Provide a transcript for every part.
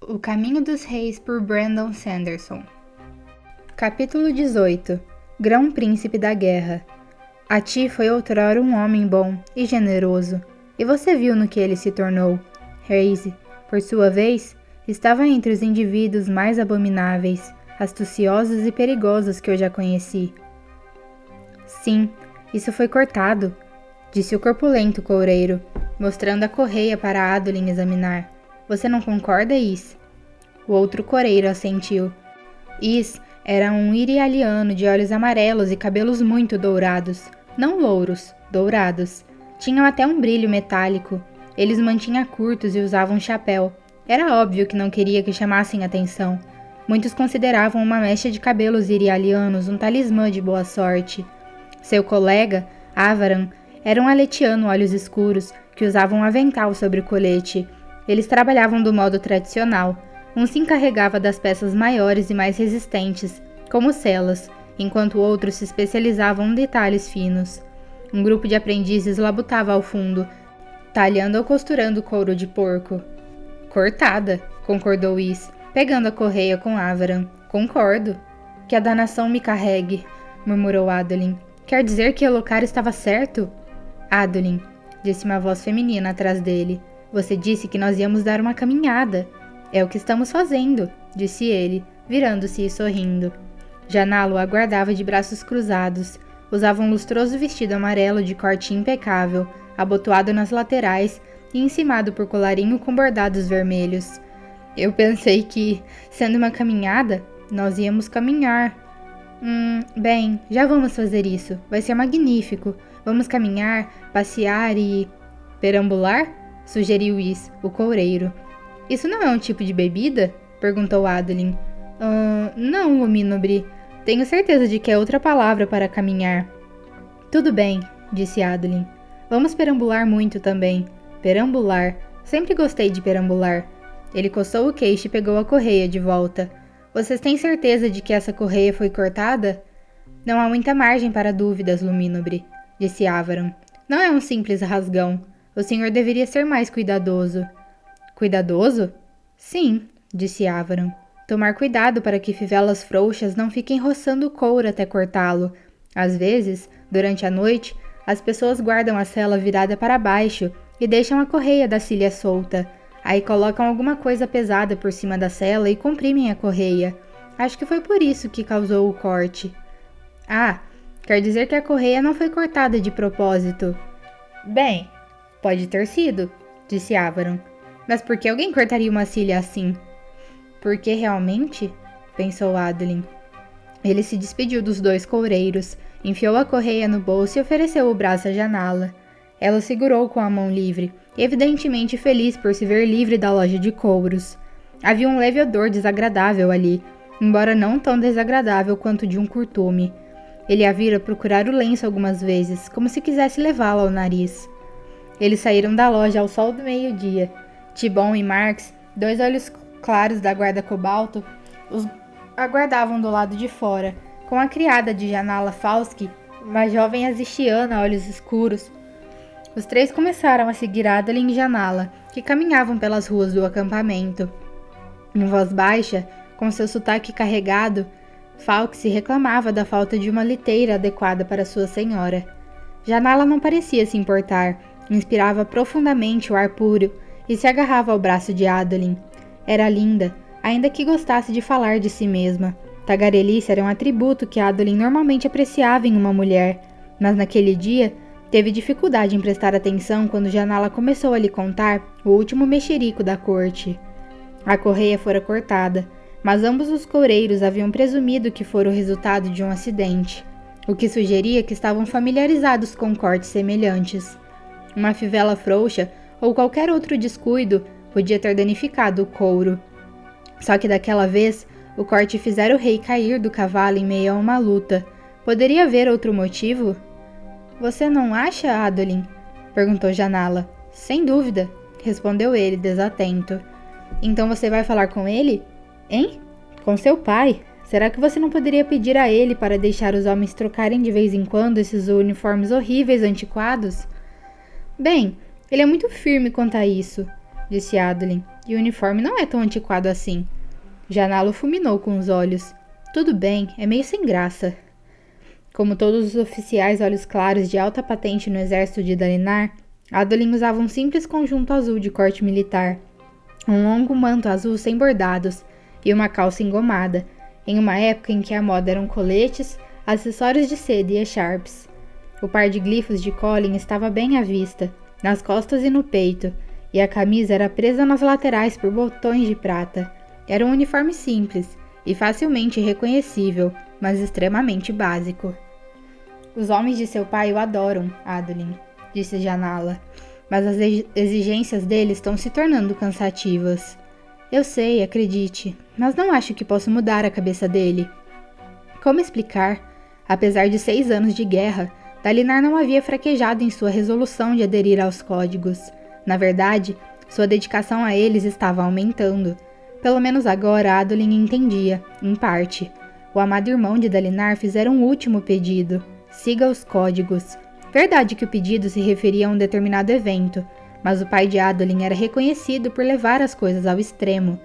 O Caminho dos Reis por Brandon Sanderson. Capítulo 18. Grão-Príncipe da Guerra. Ati foi outrora um homem bom e generoso, e você viu no que ele se tornou. Reise, por sua vez, estava entre os indivíduos mais abomináveis, astuciosos e perigosos que eu já conheci. Sim, isso foi cortado, disse o corpulento coureiro, mostrando a correia para Adolin examinar. Você não concorda, Is? O outro coureiro assentiu. Is era um irialiano de olhos amarelos e cabelos muito dourados. Não louros, dourados. Tinham até um brilho metálico. Eles mantinham curtos e usavam um chapéu. Era óbvio que não queria que chamassem atenção. Muitos consideravam uma mecha de cabelos irialianos um talismã de boa sorte. Seu colega, Avaran, era um aletiano olhos escuros que usava um avental sobre o colete. Eles trabalhavam do modo tradicional. Um se encarregava das peças maiores e mais resistentes, como celas, enquanto o outro se especializava em detalhes finos. Um grupo de aprendizes labutava ao fundo, talhando ou costurando couro de porco. Cortada, concordou Is, pegando a correia com Avaran. Concordo. Que a danação me carregue, murmurou Adolin. Quer dizer que Elhokar estava certo? Adolin, disse uma voz feminina atrás dele. Você disse que nós íamos dar uma caminhada. É o que estamos fazendo, disse ele, virando-se e sorrindo. Janalo aguardava de braços cruzados. Usava um lustroso vestido amarelo de corte impecável, abotoado nas laterais e encimado por colarinho com bordados vermelhos. Eu pensei que, sendo uma caminhada, nós íamos caminhar. Bem, já vamos fazer isso. Vai ser magnífico. Vamos caminhar, passear e... Perambular? Sugeriu Is, o coureiro. Isso não é um tipo de bebida? Perguntou Adolin. Não, Luminobre. Tenho certeza de que é outra palavra para caminhar. Tudo bem, disse Adolin. Vamos perambular muito também. Perambular. Sempre gostei de perambular. Ele coçou o queixo e pegou a correia de volta. Vocês têm certeza de que essa correia foi cortada? Não há muita margem para dúvidas, Luminobre, disse Avaran. Não é um simples rasgão. O senhor deveria ser mais cuidadoso. Cuidadoso? Sim, disse Avaran. Tomar cuidado para que fivelas frouxas não fiquem roçando o couro até cortá-lo. Às vezes, durante a noite, as pessoas guardam a sela virada para baixo e deixam a correia da cilha solta. Aí colocam alguma coisa pesada por cima da sela e comprimem a correia. Acho que foi por isso que causou o corte. Ah, quer dizer que a correia não foi cortada de propósito. Bem, pode ter sido, disse Avaran. Mas por que alguém cortaria uma cilha assim? Porque realmente? Pensou Adolin. Ele se despediu dos dois coureiros, enfiou a correia no bolso e ofereceu o braço a Janala. Ela o segurou com a mão livre, evidentemente feliz por se ver livre da loja de couros. Havia um leve odor desagradável ali, embora não tão desagradável quanto de um curtume. Ele a vira procurar o lenço algumas vezes, como se quisesse levá-lo ao nariz. Eles saíram da loja ao sol do meio-dia. Tibon e Marx, dois olhos claros da guarda cobalto, os aguardavam do lado de fora, com a criada de Janala Falski, uma jovem azistiana, olhos escuros. Os três começaram a seguir Adolin e Janala, que caminhavam pelas ruas do acampamento. Em voz baixa, com seu sotaque carregado, Falksi reclamava da falta de uma liteira adequada para sua senhora. Janala não parecia se importar, inspirava profundamente o ar puro e se agarrava ao braço de Adolin. Era linda, ainda que gostasse de falar de si mesma. Tagarelice era um atributo que Adolin normalmente apreciava em uma mulher, mas naquele dia teve dificuldade em prestar atenção quando Janala começou a lhe contar o último mexerico da corte. A correia fora cortada, mas ambos os coureiros haviam presumido que fora o resultado de um acidente, o que sugeria que estavam familiarizados com cortes semelhantes. Uma fivela frouxa ou qualquer outro descuido podia ter danificado o couro. Só que daquela vez, o corte fizera o rei cair do cavalo em meio a uma luta. Poderia haver outro motivo? Você não acha, Adolin? Perguntou Janala. Sem dúvida, respondeu ele, desatento. Então você vai falar com ele? Hein? Com seu pai? Será que você não poderia pedir a ele para deixar os homens trocarem de vez em quando esses uniformes horríveis antiquados? Bem, ele é muito firme quanto a isso. disse Adolin, e o uniforme não é tão antiquado assim. Janala fulminou com os olhos. Tudo bem, é meio sem graça. Como todos os oficiais olhos claros de alta patente no exército de Dalinar, Adolin usava um simples conjunto azul de corte militar, um longo manto azul sem bordados e uma calça engomada, em uma época em que a moda eram coletes, acessórios de seda e echarpes. O par de glifos de Colin estava bem à vista, nas costas e no peito, e a camisa era presa nas laterais por botões de prata. Era um uniforme simples e facilmente reconhecível, mas extremamente básico. Os homens de seu pai o adoram, Adolin, disse Janala, mas as exigências dele estão se tornando cansativas. Eu sei, acredite, mas não acho que posso mudar a cabeça dele. Como explicar? Apesar de 6 anos de guerra, Dalinar não havia fraquejado em sua resolução de aderir aos códigos. Na verdade, sua dedicação a eles estava aumentando. Pelo menos agora Adolin entendia, em parte. O amado irmão de Dalinar fizera um último pedido. Siga os códigos. Verdade que o pedido se referia a um determinado evento, mas o pai de Adolin era reconhecido por levar as coisas ao extremo.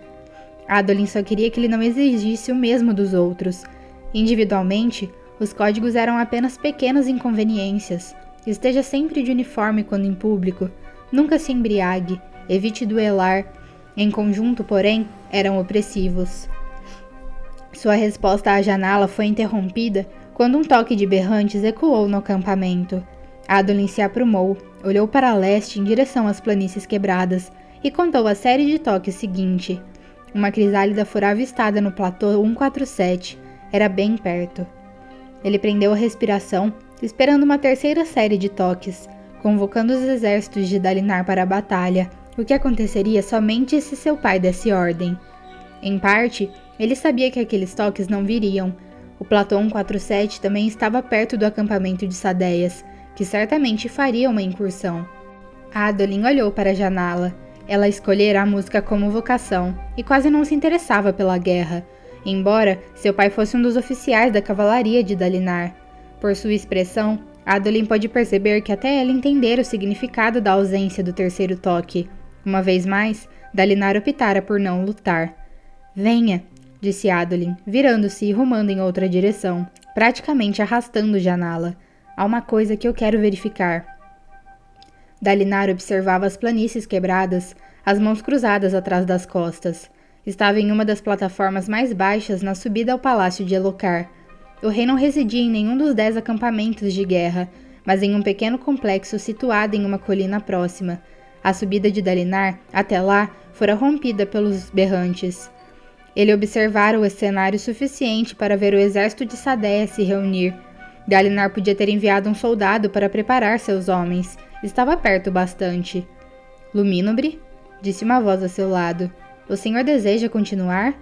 Adolin só queria que ele não exigisse o mesmo dos outros. Individualmente, os códigos eram apenas pequenas inconveniências. Esteja sempre de uniforme quando em público. Nunca se embriague. Evite duelar. Em conjunto, porém, eram opressivos. Sua resposta à janela foi interrompida quando um toque de berrantes ecoou no acampamento. Adolin se aprumou, olhou para leste em direção às planícies quebradas e contou a série de toques seguinte. Uma crisálida fora avistada no platô 147. Era bem perto. Ele prendeu a respiração, esperando uma terceira série de toques, convocando os exércitos de Dalinar para a batalha, o que aconteceria somente se seu pai desse ordem. Em parte, ele sabia que aqueles toques não viriam. O platô 147 também estava perto do acampamento de Sadeias, que certamente faria uma incursão. Adolin olhou para a janela. Ela escolhera a música como vocação e quase não se interessava pela guerra, embora seu pai fosse um dos oficiais da cavalaria de Dalinar. Por sua expressão, Adolin pode perceber que até ela entendera o significado da ausência do terceiro toque. Uma vez mais, Dalinar optara por não lutar. Venha, disse Adolin, virando-se e rumando em outra direção, praticamente arrastando Janala. Há uma coisa que eu quero verificar. Dalinar observava as planícies quebradas, as mãos cruzadas atrás das costas. Estava em uma das plataformas mais baixas na subida ao palácio de Elokar. O rei não residia em nenhum dos 10 acampamentos de guerra, mas em um pequeno complexo situado em uma colina próxima. A subida de Dalinar, até lá, fora rompida pelos berrantes. Ele observara o cenário suficiente para ver o exército de Sadea se reunir. Dalinar podia ter enviado um soldado para preparar seus homens. Estava perto bastante. Luminobre, disse uma voz a seu lado. O senhor deseja continuar?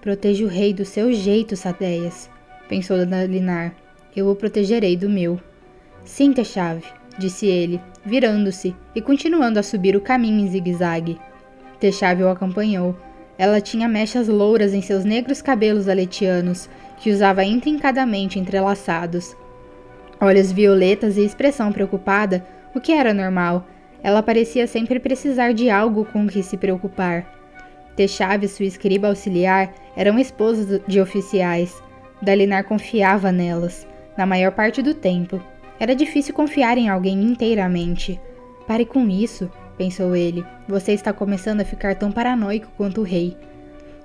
Proteja o rei do seu jeito, Sadeias, pensou Dalinar. Eu o protegerei do meu. Sim, Techave, disse ele, virando-se e continuando a subir o caminho em zigue-zague. Techave o acompanhou. Ela tinha mechas louras em seus negros cabelos aletianos, que usava intrincadamente entrelaçados. Olhos violetas e expressão preocupada, o que era normal. Ela parecia sempre precisar de algo com que se preocupar. Techave e sua escriba auxiliar eram esposas de oficiais. Dalinar confiava nelas, na maior parte do tempo. Era difícil confiar em alguém inteiramente. Pare com isso, pensou ele. Você está começando a ficar tão paranoico quanto o rei.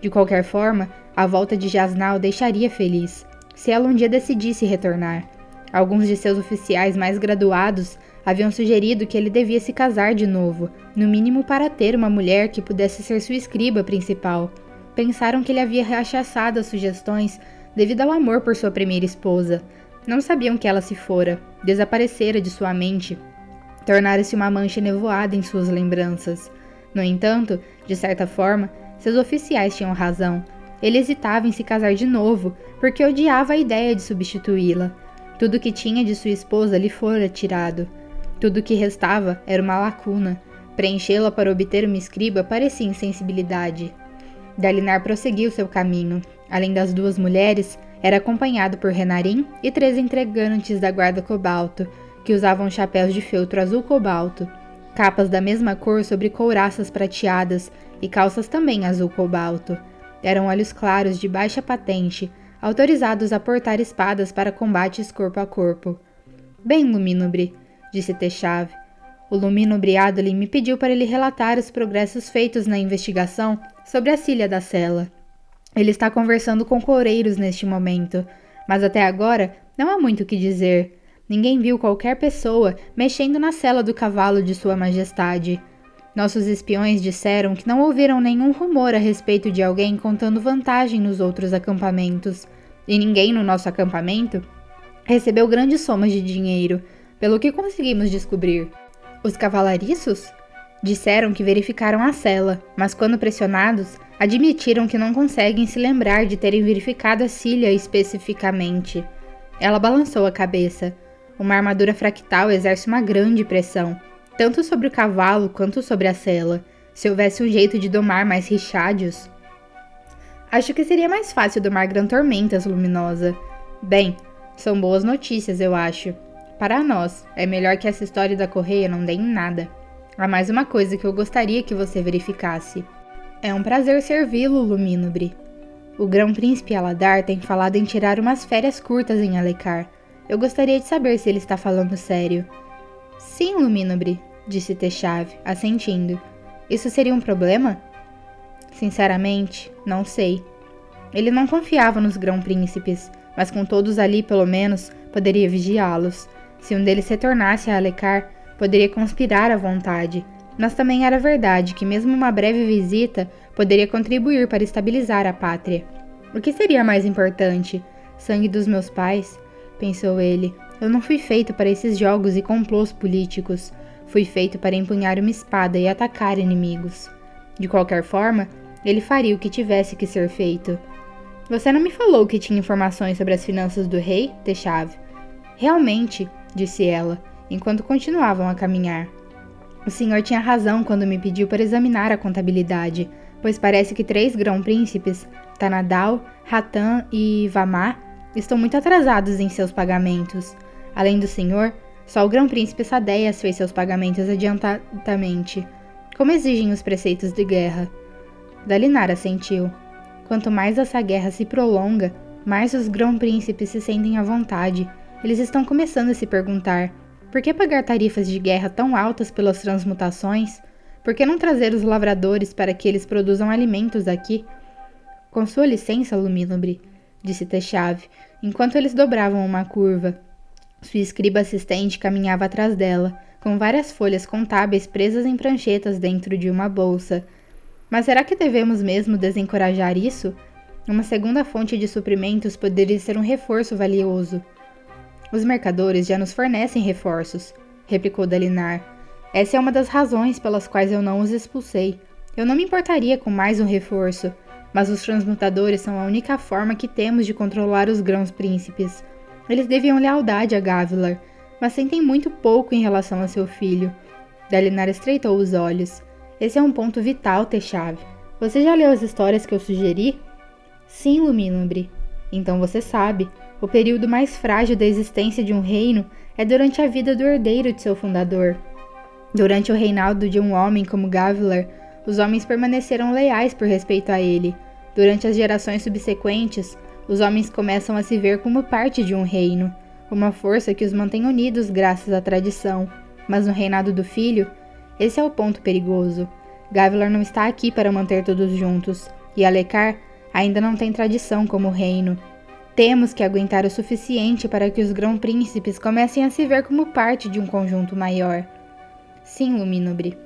De qualquer forma, a volta de Jasnah o deixaria feliz, se ela um dia decidisse retornar. Alguns de seus oficiais mais graduados haviam sugerido que ele devia se casar de novo, no mínimo para ter uma mulher que pudesse ser sua escriba principal. Pensaram que ele havia rechaçado as sugestões devido ao amor por sua primeira esposa. Não sabiam que ela se fora, desaparecera de sua mente, tornara-se uma mancha nevoada em suas lembranças. No entanto, de certa forma, seus oficiais tinham razão. Ele hesitava em se casar de novo, porque odiava a ideia de substituí-la. Tudo que tinha de sua esposa lhe fora tirado. Tudo que restava era uma lacuna. Preenchê-la para obter uma escriba parecia insensibilidade. Dalinar prosseguiu seu caminho. Além das 2 mulheres, era acompanhado por Renarin e 3 entregantes da guarda cobalto, que usavam chapéus de feltro azul cobalto. capas da mesma cor sobre couraças prateadas e calças também azul cobalto. Eram olhos claros de baixa patente, autorizados a portar espadas para combates corpo a corpo. Bem, Lumínobre, disse Techave. O Lumínobre Adolin me pediu para lhe relatar os progressos feitos na investigação sobre a Cília da Sela. Ele está conversando com coureiros neste momento, mas até agora não há muito o que dizer. Ninguém viu qualquer pessoa mexendo na sela do cavalo de Sua Majestade. Nossos espiões disseram que não ouviram nenhum rumor a respeito de alguém contando vantagem nos outros acampamentos, e ninguém no nosso acampamento recebeu grandes somas de dinheiro, pelo que conseguimos descobrir. Os cavalariços disseram que verificaram a cela, mas quando pressionados, admitiram que não conseguem se lembrar de terem verificado a Cília especificamente. Ela balançou a cabeça. Uma armadura fractal exerce uma grande pressão, tanto sobre o cavalo quanto sobre a cela. Se houvesse um jeito de domar mais richádios... Acho que seria mais fácil domar Gran Tormentas, Luminosa. Bem, são boas notícias, eu acho. Para nós, é melhor que essa história da correia não dê em nada. Há mais uma coisa que eu gostaria que você verificasse. É um prazer servi-lo, Lumínobre. O Grão-Príncipe Aladar tem falado em tirar umas férias curtas em Alecar. Eu gostaria de saber se ele está falando sério. Sim, Lumínobre, disse Techave, assentindo. Isso seria um problema? Sinceramente, não sei. Ele não confiava nos Grão-Príncipes, mas com todos ali, pelo menos, poderia vigiá-los. Se um deles retornasse a Alecar, poderia conspirar à vontade. Mas também era verdade que mesmo uma breve visita poderia contribuir para estabilizar a pátria. O que seria mais importante? Sangue dos meus pais? Pensou ele. Eu não fui feito para esses jogos e complôs políticos. Fui feito para empunhar uma espada e atacar inimigos. De qualquer forma, ele faria o que tivesse que ser feito. Você não me falou que tinha informações sobre as finanças do rei, Techave? Realmente, disse ela, enquanto continuavam a caminhar. O senhor tinha razão quando me pediu para examinar a contabilidade, pois parece que 3 grão-príncipes, Tanadal, Ratan e Vamar, estão muito atrasados em seus pagamentos. Além do senhor, só o grão-príncipe Sadeias fez seus pagamentos adiantadamente, como exigem os preceitos de guerra. Dalinar assentiu. Quanto mais essa guerra se prolonga, mais os grão-príncipes se sentem à vontade. Eles estão começando a se perguntar: por que pagar tarifas de guerra tão altas pelas transmutações? Por que não trazer os lavradores para que eles produzam alimentos aqui? Com sua licença, Lumínobre, disse Techave, enquanto eles dobravam uma curva. Sua escriba assistente caminhava atrás dela, com várias folhas contábeis presas em pranchetas dentro de uma bolsa. Mas será que devemos mesmo desencorajar isso? Uma segunda fonte de suprimentos poderia ser um reforço valioso. Os mercadores já nos fornecem reforços, replicou Dalinar. Essa é uma das razões pelas quais eu não os expulsei. Eu não me importaria com mais um reforço, mas os transmutadores são a única forma que temos de controlar os grãos-príncipes. Eles deviam lealdade a Gavilar, mas sentem muito pouco em relação a seu filho. Dalinar estreitou os olhos. Esse é um ponto vital, Techave. Você já leu as histórias que eu sugeri? Sim, Lumínobre. Então você sabe. O período mais frágil da existência de um reino é durante a vida do herdeiro de seu fundador. Durante o reinado de um homem como Gavilar, os homens permaneceram leais por respeito a ele. Durante as gerações subsequentes, os homens começam a se ver como parte de um reino, uma força que os mantém unidos graças à tradição. Mas no reinado do filho, esse é o ponto perigoso. Gavilar não está aqui para manter todos juntos, e Alecar ainda não tem tradição como reino. Temos que aguentar o suficiente para que os grão-príncipes comecem a se ver como parte de um conjunto maior. Sim, Lumínobre.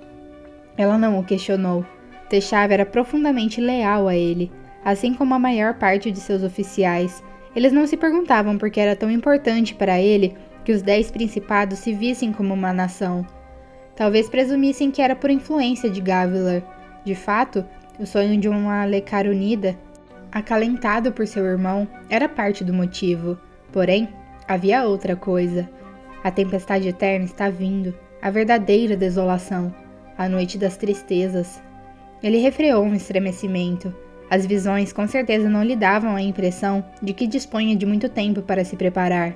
Ela não o questionou. Techave era profundamente leal a ele, assim como a maior parte de seus oficiais. Eles não se perguntavam por que era tão importante para ele que os 10 principados se vissem como uma nação. Talvez presumissem que era por influência de Gavilar. De fato, o sonho de uma Alecar unida, acalentado por seu irmão, era parte do motivo. Porém, havia outra coisa. A tempestade eterna está vindo, a verdadeira desolação, a noite das tristezas. Ele refreou um estremecimento. As visões com certeza não lhe davam a impressão de que dispunha de muito tempo para se preparar.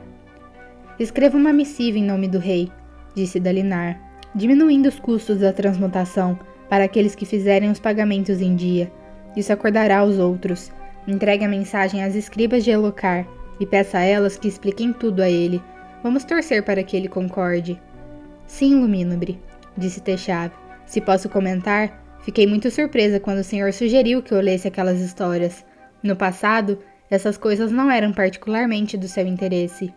Escreva uma missiva em nome do rei, disse Dalinar. diminuindo os custos da transmutação para aqueles que fizerem os pagamentos em dia. Isso acordará os outros. Entregue a mensagem às escribas de Elhokar e peça a elas que expliquem tudo a ele. Vamos torcer para que ele concorde. Sim, Lumínobre, disse Techave. Se posso comentar, fiquei muito surpresa quando o senhor sugeriu que eu lesse aquelas histórias. No passado, essas coisas não eram particularmente do seu interesse.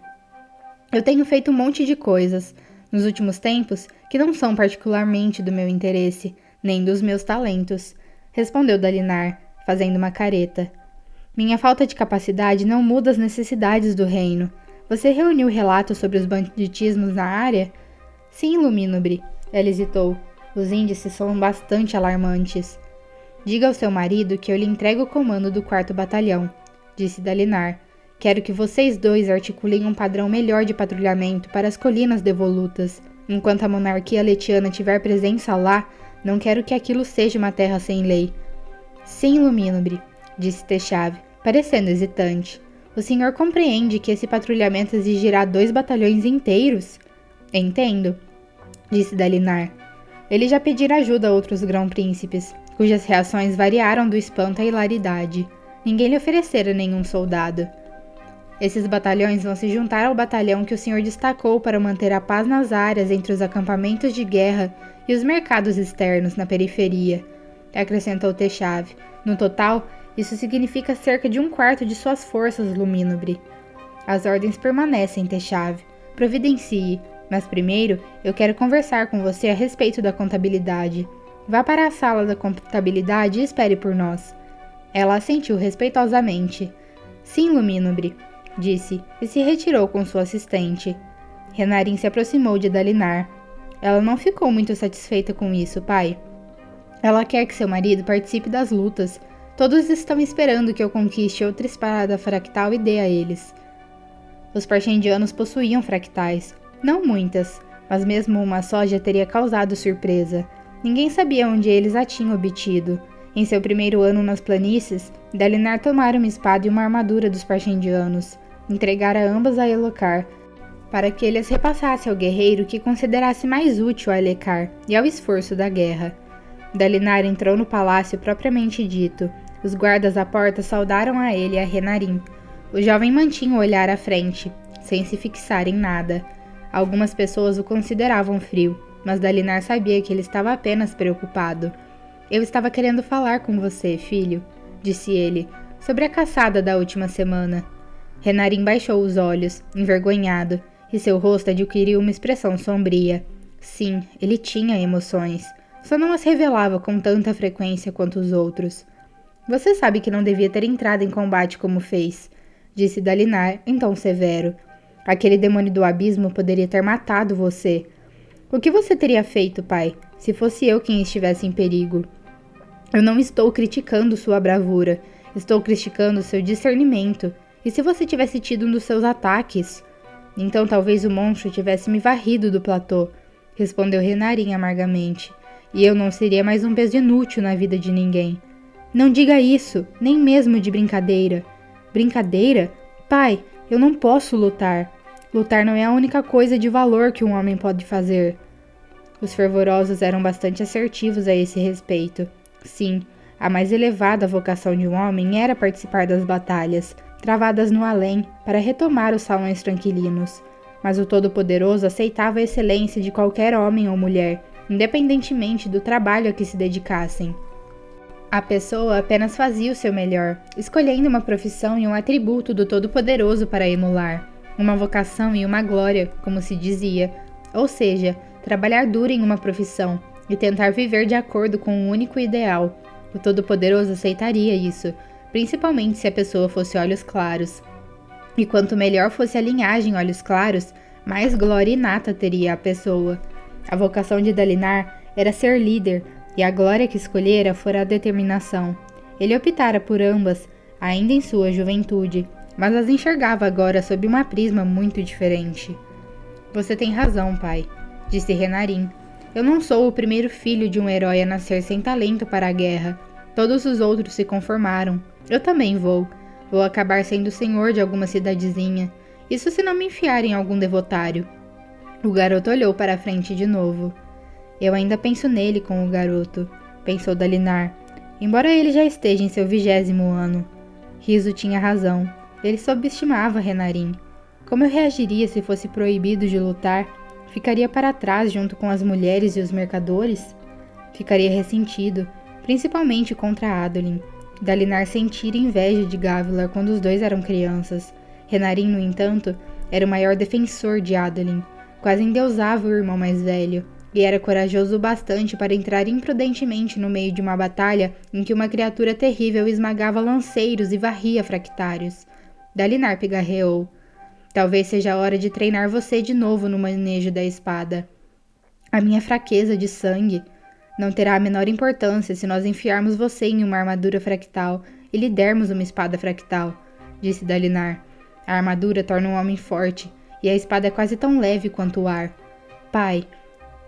Eu tenho feito um monte de coisas, nos últimos tempos, que não são particularmente do meu interesse, nem dos meus talentos, respondeu Dalinar, fazendo uma careta. Minha falta de capacidade não muda as necessidades do reino. Você reuniu relatos sobre os banditismos na área? Sim, Lumínobre, ela hesitou. Os índices são bastante alarmantes. Diga ao seu marido que eu lhe entrego o comando do 4º batalhão, disse Dalinar. Quero que vocês dois articulem um padrão melhor de patrulhamento para as colinas devolutas. Enquanto a monarquia letiana tiver presença lá, não quero que aquilo seja uma terra sem lei. Sim, Lumínobre, disse Techave, parecendo hesitante. O senhor compreende que esse patrulhamento exigirá 2 batalhões inteiros? Entendo, disse Dalinar. Ele já pedira ajuda a outros grão-príncipes, cujas reações variaram do espanto à hilaridade. Ninguém lhe oferecera nenhum soldado. Esses batalhões vão se juntar ao batalhão que o senhor destacou para manter a paz nas áreas entre os acampamentos de guerra e os mercados externos na periferia, acrescentou Techave. No total, isso significa cerca de 1/4 de suas forças, Lumínobre. As ordens permanecem, Techave. Providencie, mas primeiro eu quero conversar com você a respeito da contabilidade. Vá para a sala da contabilidade e espere por nós. Ela assentiu respeitosamente. Sim, Lumínobre, disse, e se retirou com sua assistente. Renarin se aproximou de Dalinar. Ela não ficou muito satisfeita com isso, pai. Ela quer que seu marido participe das lutas. Todos estão esperando que eu conquiste outra espada fractal e dê a eles. Os Parchendianos possuíam fractais. Não muitas, mas mesmo uma só já teria causado surpresa. Ninguém sabia onde eles a tinham obtido. Em seu primeiro ano nas planícies, Dalinar tomara uma espada e uma armadura dos Parchendianos. Entregara ambas a Elhokar, para que ele as repassasse ao guerreiro que considerasse mais útil a Elhokar e ao esforço da guerra. Dalinar entrou no palácio propriamente dito. Os guardas à porta saudaram a ele e a Renarin. O jovem mantinha o olhar à frente, sem se fixar em nada. Algumas pessoas o consideravam frio, mas Dalinar sabia que ele estava apenas preocupado. Eu estava querendo falar com você, filho, disse ele, sobre a caçada da última semana. Renarin baixou os olhos, envergonhado, e seu rosto adquiriu uma expressão sombria. Sim, ele tinha emoções, só não as revelava com tanta frequência quanto os outros. Você sabe que não devia ter entrado em combate como fez, disse Dalinar em tom severo. Aquele demônio do abismo poderia ter matado você. O que você teria feito, pai, se fosse eu quem estivesse em perigo? Eu não estou criticando sua bravura, estou criticando seu discernimento. E se você tivesse tido um dos seus ataques? Então talvez o monstro tivesse me varrido do platô, respondeu Renarin amargamente. E eu não seria mais um peso inútil na vida de ninguém. Não diga isso, nem mesmo de brincadeira. Brincadeira? Pai, eu não posso lutar. Lutar não é a única coisa de valor que um homem pode fazer. Os fervorosos eram bastante assertivos a esse respeito. Sim, a mais elevada vocação de um homem era participar das batalhas, travadas no além, para retomar os salões tranquilinos. Mas o Todo-Poderoso aceitava a excelência de qualquer homem ou mulher, independentemente do trabalho a que se dedicassem. A pessoa apenas fazia o seu melhor, escolhendo uma profissão e um atributo do Todo-Poderoso para emular, uma vocação e uma glória, como se dizia, ou seja, trabalhar duro em uma profissão e tentar viver de acordo com um único ideal. O Todo-Poderoso aceitaria isso, principalmente se a pessoa fosse olhos claros. E quanto melhor fosse a linhagem olhos claros, mais glória inata teria a pessoa. A vocação de Dalinar era ser líder, e a glória que escolhera fora a determinação. Ele optara por ambas, ainda em sua juventude, mas as enxergava agora sob uma prisma muito diferente. Você tem razão, pai, disse Renarin. Eu não sou o primeiro filho de um herói a nascer sem talento para a guerra. Todos os outros se conformaram. Eu também vou. Vou acabar sendo senhor de alguma cidadezinha. Isso se não me enfiar em algum devotário. O garoto olhou para a frente de novo. Eu ainda penso nele com o garoto, pensou Dalinar, embora ele já esteja em seu 20º ano. Riso tinha razão. Ele subestimava Renarin. Como eu reagiria se fosse proibido de lutar? Ficaria para trás junto com as mulheres e os mercadores? Ficaria ressentido, principalmente contra Adolin. Dalinar sentira inveja de Gavilar quando os dois eram crianças. Renarin, no entanto, era o maior defensor de Adolin. Quase endeusava o irmão mais velho, e era corajoso o bastante para entrar imprudentemente no meio de uma batalha em que uma criatura terrível esmagava lanceiros e varria fractários. Dalinar pigarreou. Talvez seja a hora de treinar você de novo no manejo da espada. A minha fraqueza de sangue não terá a menor importância se nós enfiarmos você em uma armadura fractal e lhe dermos uma espada fractal, disse Dalinar. A armadura torna um homem forte, e a espada é quase tão leve quanto o ar. Pai,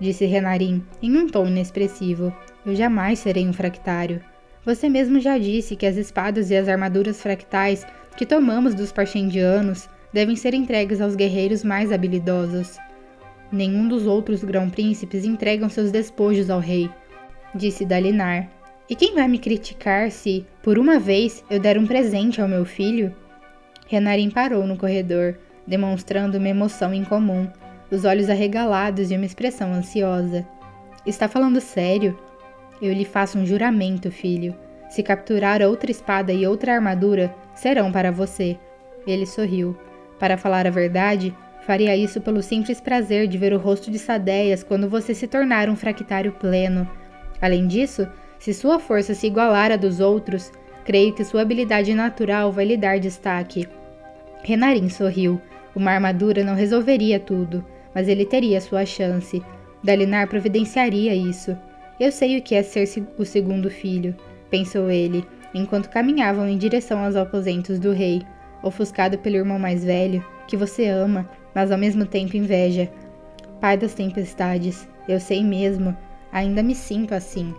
disse Renarin, em um tom inexpressivo, eu jamais serei um fractário. Você mesmo já disse que as espadas e as armaduras fractais que tomamos dos Parchendianos devem ser entregues aos guerreiros mais habilidosos. Nenhum dos outros grão-príncipes entregam seus despojos ao rei, disse Dalinar. E quem vai me criticar se, por uma vez, eu der um presente ao meu filho? Renarin parou no corredor, demonstrando uma emoção incomum, os olhos arregalados e uma expressão ansiosa. Está falando sério? Eu lhe faço um juramento, filho. Se capturar outra espada e outra armadura, serão para você. Ele sorriu. Para falar a verdade, faria isso pelo simples prazer de ver o rosto de Sadeias quando você se tornar um fractário pleno. Além disso, se sua força se igualar à dos outros, creio que sua habilidade natural vai lhe dar destaque. Renarin sorriu. Uma armadura não resolveria tudo, mas ele teria sua chance. Dalinar providenciaria isso. Eu sei o que é ser o segundo filho, pensou ele, enquanto caminhavam em direção aos aposentos do rei, ofuscado pelo irmão mais velho, que você ama, mas ao mesmo tempo inveja. Pai das tempestades, eu sei mesmo, ainda me sinto assim.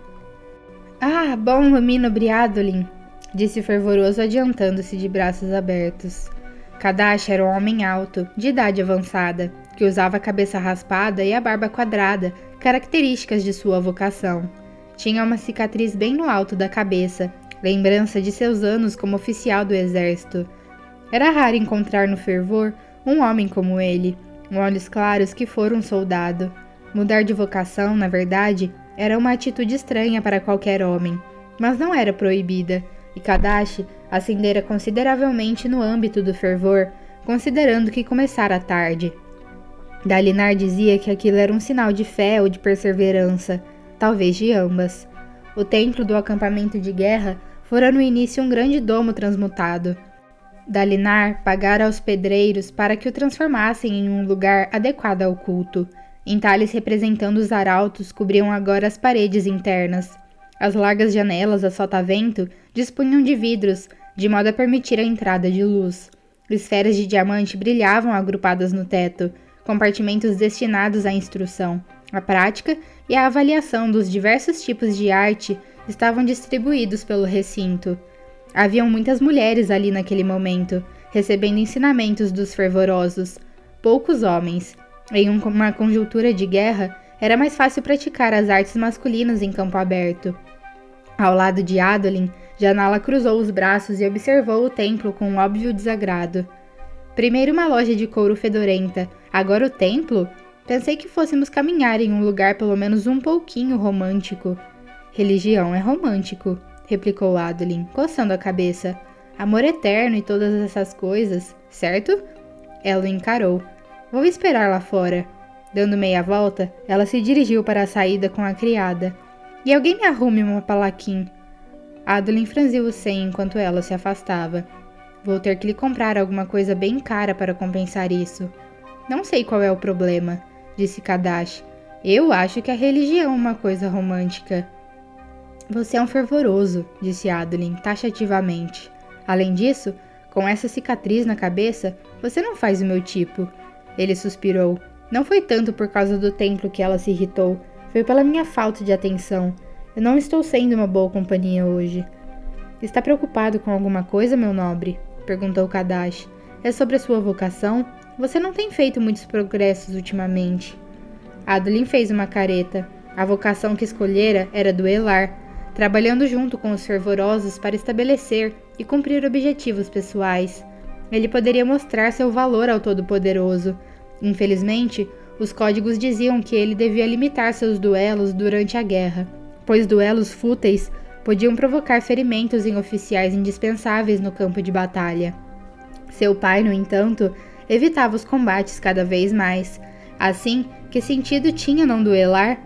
Ah, bom, nobre Adolin, disse fervoroso adiantando-se de braços abertos. Kadash era um homem alto, de idade avançada, que usava a cabeça raspada e a barba quadrada, características de sua vocação. Tinha uma cicatriz bem no alto da cabeça, lembrança de seus anos como oficial do exército. Era raro encontrar no fervor um homem como ele, com olhos claros que fora um soldado. Mudar de vocação, na verdade, era uma atitude estranha para qualquer homem, mas não era proibida, e Kadash ascendera consideravelmente no âmbito do fervor, considerando que começara tarde. Dalinar dizia que aquilo era um sinal de fé ou de perseverança, talvez de ambas. O templo do acampamento de guerra fora no início um grande domo transmutado. Dalinar pagara aos pedreiros para que o transformassem em um lugar adequado ao culto. Entalhes representando os arautos cobriam agora as paredes internas. As largas janelas a sotavento dispunham de vidros, de modo a permitir a entrada de luz. Esferas de diamante brilhavam agrupadas no teto, compartimentos destinados à instrução. A prática e a avaliação dos diversos tipos de arte estavam distribuídos pelo recinto. Haviam muitas mulheres ali naquele momento, recebendo ensinamentos dos fervorosos. Poucos homens. Em uma conjuntura de guerra, era mais fácil praticar as artes masculinas em campo aberto. Ao lado de Adolin, Janala cruzou os braços e observou o templo com um óbvio desagrado. Primeiro uma loja de couro fedorenta, agora o templo? Pensei que fôssemos caminhar em um lugar pelo menos um pouquinho romântico. Religião é romântico, replicou Adolin, coçando a cabeça. Amor eterno e todas essas coisas, certo? Ela o encarou. Vou esperar lá fora. Dando meia volta, ela se dirigiu para a saída com a criada. E alguém me arrume uma palaquim. Adolin franziu o senho enquanto ela se afastava. Vou ter que lhe comprar alguma coisa bem cara para compensar isso. Não sei qual é o problema, disse Kadash. Eu acho que a religião é uma coisa romântica. Você é um fervoroso, disse Adolin, taxativamente. Além disso, com essa cicatriz na cabeça, você não faz o meu tipo. Ele suspirou. Não foi tanto por causa do templo que ela se irritou, foi pela minha falta de atenção. Eu não estou sendo uma boa companhia hoje. Está preocupado com alguma coisa, meu nobre? Perguntou Kadash. É sobre a sua vocação? Você não tem feito muitos progressos ultimamente. Adolin fez uma careta. A vocação que escolhera era duelar, trabalhando junto com os fervorosos para estabelecer e cumprir objetivos pessoais. Ele poderia mostrar seu valor ao Todo-Poderoso. Infelizmente, os códigos diziam que ele devia limitar seus duelos durante a guerra, pois duelos fúteis podiam provocar ferimentos em oficiais indispensáveis no campo de batalha. Seu pai, no entanto, evitava os combates cada vez mais. Assim, que sentido tinha não duelar?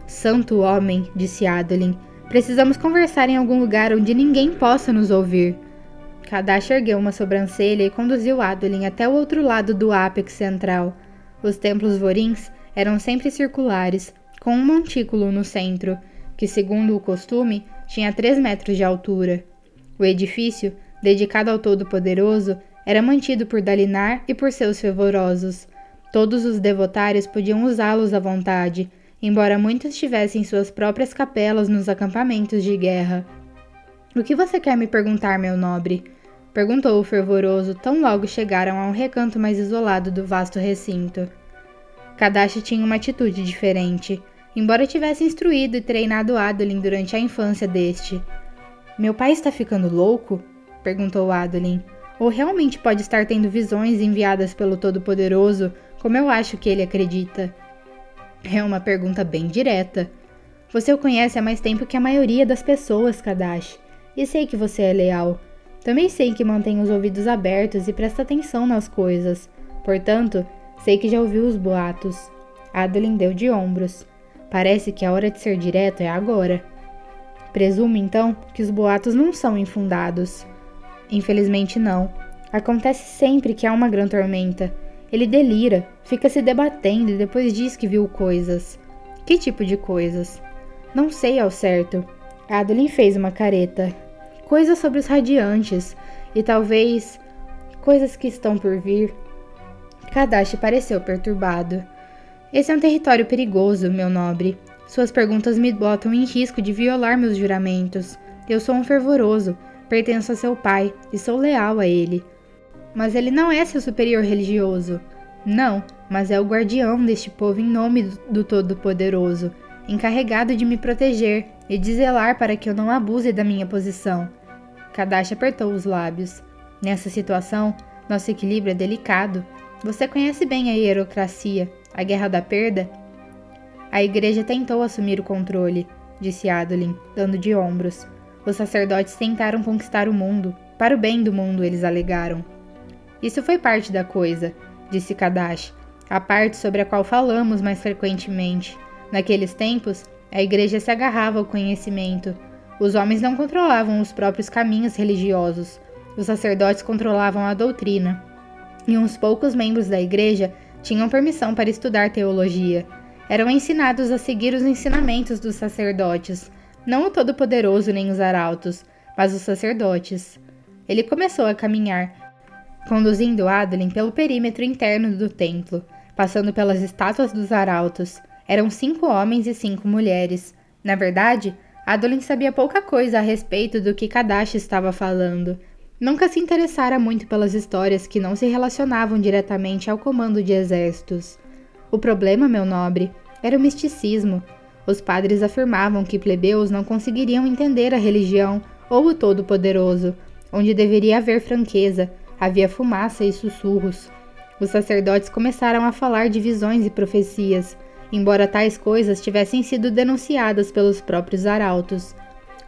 Santo homem, disse Adolin, precisamos conversar em algum lugar onde ninguém possa nos ouvir. Kadash ergueu uma sobrancelha e conduziu Adolin até o outro lado do ápex central. Os templos vorins eram sempre circulares, com um montículo no centro, que, segundo o costume, tinha 3 metros de altura. O edifício, dedicado ao Todo-Poderoso, era mantido por Dalinar e por seus fervorosos. Todos os devotários podiam usá-los à vontade, embora muitos tivessem suas próprias capelas nos acampamentos de guerra. O que você quer me perguntar, meu nobre? Perguntou o fervoroso tão logo chegaram a um recanto mais isolado do vasto recinto. Kadash tinha uma atitude diferente, embora tivesse instruído e treinado Adolin durante a infância deste. Meu pai está ficando louco? Perguntou Adolin. Ou realmente pode estar tendo visões enviadas pelo Todo-Poderoso, como eu acho que ele acredita? É uma pergunta bem direta. Você o conhece há mais tempo que a maioria das pessoas, Kadash, e sei que você é leal. Também sei que mantém os ouvidos abertos e presta atenção nas coisas. Portanto, sei que já ouviu os boatos. Adolin deu de ombros. Parece que a hora de ser direto é agora. Presumo, então, que os boatos não são infundados. Infelizmente não. Acontece sempre que há uma grande tormenta. Ele delira, fica se debatendo e depois diz que viu coisas. Que tipo de coisas? Não sei ao certo. Adolin fez uma careta. Coisas sobre os radiantes, e talvez coisas que estão por vir. Kadash pareceu perturbado. Esse é um território perigoso, meu nobre. Suas perguntas me botam em risco de violar meus juramentos. Eu sou um fervoroso, pertenço a seu pai e sou leal a ele. Mas ele não é seu superior religioso. Não, mas é o guardião deste povo em nome do Todo-Poderoso, encarregado de me proteger e de zelar para que eu não abuse da minha posição. Kadash apertou os lábios. Nessa situação, nosso equilíbrio é delicado. Você conhece bem a hierocracia, a guerra da perda? A igreja tentou assumir o controle, disse Adolin, dando de ombros. Os sacerdotes tentaram conquistar o mundo. Para o bem do mundo, eles alegaram. Isso foi parte da coisa, disse Kadash, a parte sobre a qual falamos mais frequentemente. Naqueles tempos, a igreja se agarrava ao conhecimento. Os homens não controlavam os próprios caminhos religiosos. Os sacerdotes controlavam a doutrina. E uns poucos membros da igreja tinham permissão para estudar teologia. Eram ensinados a seguir os ensinamentos dos sacerdotes, não o Todo-Poderoso nem os arautos, mas os sacerdotes. Ele começou a caminhar, conduzindo Adolin pelo perímetro interno do templo, passando pelas estátuas dos arautos. Eram 5 homens e 5 mulheres. Na verdade, Adolin sabia pouca coisa a respeito do que Kadash estava falando. Nunca se interessara muito pelas histórias que não se relacionavam diretamente ao comando de exércitos. O problema, meu nobre, era o misticismo. Os padres afirmavam que plebeus não conseguiriam entender a religião ou o Todo-Poderoso. Onde deveria haver franqueza, havia fumaça e sussurros. Os sacerdotes começaram a falar de visões e profecias, embora tais coisas tivessem sido denunciadas pelos próprios arautos.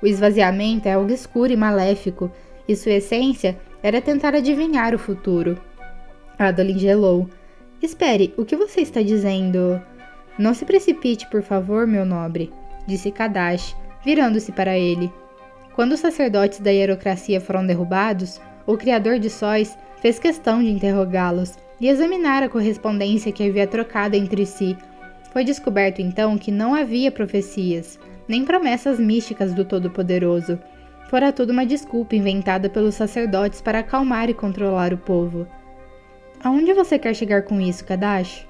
O esvaziamento é algo escuro e maléfico, e sua essência era tentar adivinhar o futuro. Adolin gelou. Espere, o que você está dizendo? Não se precipite, por favor, meu nobre, disse Kadash, virando-se para ele. Quando os sacerdotes da hierocracia foram derrubados, o Criador de Sóis fez questão de interrogá-los e examinar a correspondência que havia trocado entre si. Foi descoberto então que não havia profecias, nem promessas místicas do Todo-Poderoso. Fora tudo uma desculpa inventada pelos sacerdotes para acalmar e controlar o povo. Aonde você quer chegar com isso, Kadash?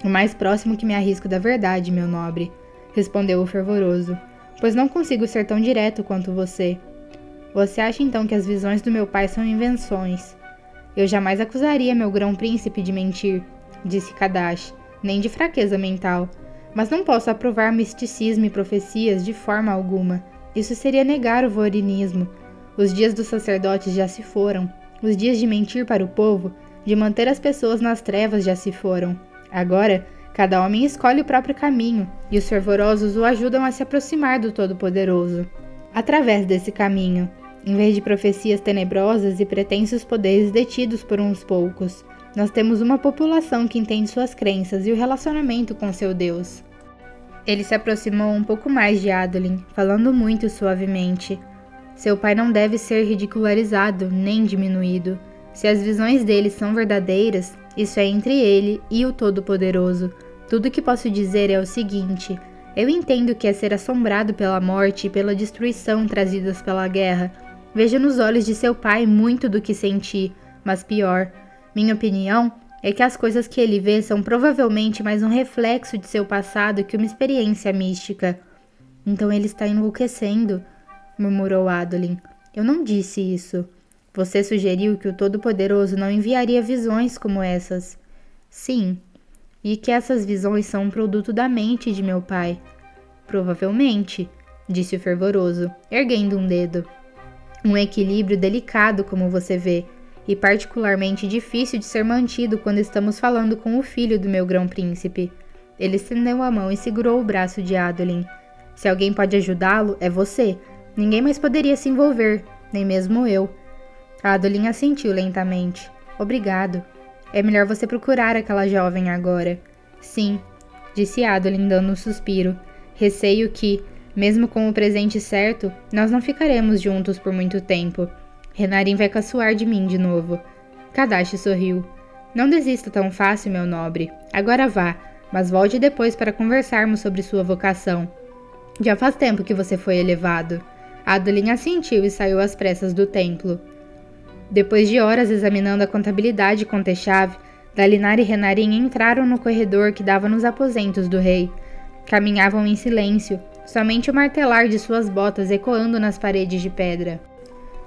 O mais próximo que me arrisco da verdade, meu nobre, respondeu o fervoroso, pois não consigo ser tão direto quanto você. Você acha então que as visões do meu pai são invenções? Eu jamais acusaria meu grão-príncipe de mentir, disse Kadash, nem de fraqueza mental. mas não posso aprovar misticismo e profecias de forma alguma. Isso seria negar o voarinismo. Os dias dos sacerdotes já se foram. Os dias de mentir para o povo, de manter as pessoas nas trevas já se foram. Agora, cada homem escolhe o próprio caminho, e os fervorosos o ajudam a se aproximar do Todo-Poderoso. Através desse caminho, em vez de profecias tenebrosas e pretensos poderes detidos por uns poucos, nós temos uma população que entende suas crenças e o relacionamento com seu Deus. Ele se aproximou um pouco mais de Adolin, falando muito suavemente. Seu pai não deve ser ridicularizado nem diminuído. Se as visões dele são verdadeiras, isso é entre ele e o Todo-Poderoso. Tudo que posso dizer é o seguinte: eu entendo que é ser assombrado pela morte e pela destruição trazidas pela guerra. Vejo nos olhos de seu pai muito do que senti, mas pior. Minha opinião é que as coisas que ele vê são provavelmente mais um reflexo de seu passado que uma experiência mística. Então ele está enlouquecendo, murmurou Adolin. Eu não disse isso. Você sugeriu que o Todo-Poderoso não enviaria visões como essas. Sim, e que essas visões são um produto da mente de meu pai. Provavelmente, disse o fervoroso, erguendo um dedo. Um equilíbrio delicado, como você vê, e particularmente difícil de ser mantido quando estamos falando com o filho do meu grão-príncipe. Ele estendeu a mão e segurou o braço de Adolin. Se alguém pode ajudá-lo, é você. Ninguém mais poderia se envolver, nem mesmo eu. Adolin assentiu lentamente. Obrigado. É melhor você procurar aquela jovem agora. Sim, disse Adolin dando um suspiro. Receio que, mesmo com o presente certo, nós não ficaremos juntos por muito tempo. Renarin vai caçoar de mim de novo. Kadashi sorriu. Não desista tão fácil, meu nobre. Agora vá, mas volte depois para conversarmos sobre sua vocação. Já faz tempo que você foi elevado. Adolin assentiu e saiu às pressas do templo. Depois de horas examinando a contabilidade com Techave, Dalinar e Renarin entraram no corredor que dava nos aposentos do rei. Caminhavam em silêncio, somente o martelar de suas botas ecoando nas paredes de pedra.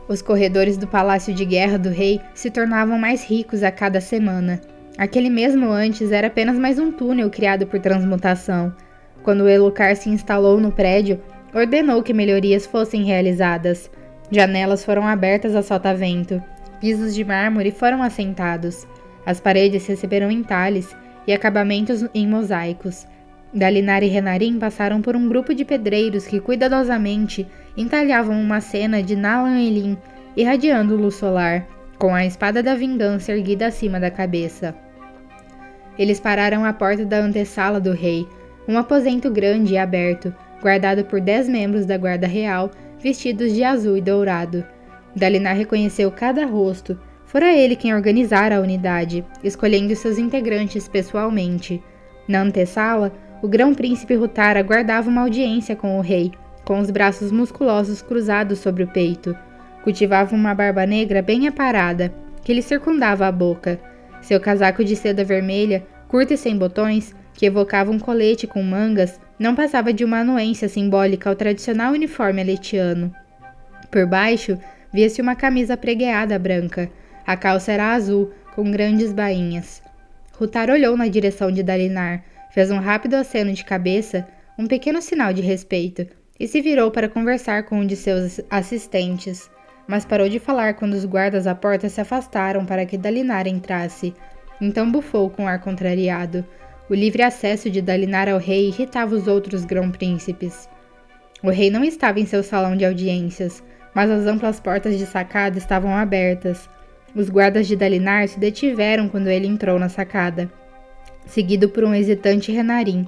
Os corredores do palácio de guerra do rei se tornavam mais ricos a cada semana. Aquele mesmo antes era apenas mais um túnel criado por transmutação. Quando Elhokar se instalou no prédio, ordenou que melhorias fossem realizadas. Janelas foram abertas a solta-vento. Pisos de mármore foram assentados. As paredes receberam entalhes e acabamentos em mosaicos. Dalinar e Renarin passaram por um grupo de pedreiros que cuidadosamente entalhavam uma cena de Nalan Elin, irradiando luz solar, com a espada da vingança erguida acima da cabeça. Eles pararam à porta da antessala do rei, um aposento grande e aberto, guardado por 10 membros da guarda real, vestidos de azul e dourado. Dalinar reconheceu cada rosto. Fora ele quem organizara a unidade, escolhendo seus integrantes pessoalmente. Na antessala, o grão-príncipe Rutara guardava uma audiência com o rei, com os braços musculosos cruzados sobre o peito. Cultivava uma barba negra bem aparada, que lhe circundava a boca. Seu casaco de seda vermelha, curto e sem botões, que evocava um colete com mangas, não passava de uma anuência simbólica ao tradicional uniforme aletiano. Por baixo, via-se uma camisa pregueada branca. A calça era azul, com grandes bainhas. Rutara olhou na direção de Dalinar, fez um rápido aceno de cabeça, um pequeno sinal de respeito, e se virou para conversar com um de seus assistentes, mas parou de falar quando os guardas à porta se afastaram para que Dalinar entrasse. Então bufou com ar contrariado. O livre acesso de Dalinar ao rei irritava os outros grão-príncipes. O rei não estava em seu salão de audiências, mas as amplas portas de sacada estavam abertas. Os guardas de Dalinar se detiveram quando ele entrou na sacada, seguido por um hesitante Renarin.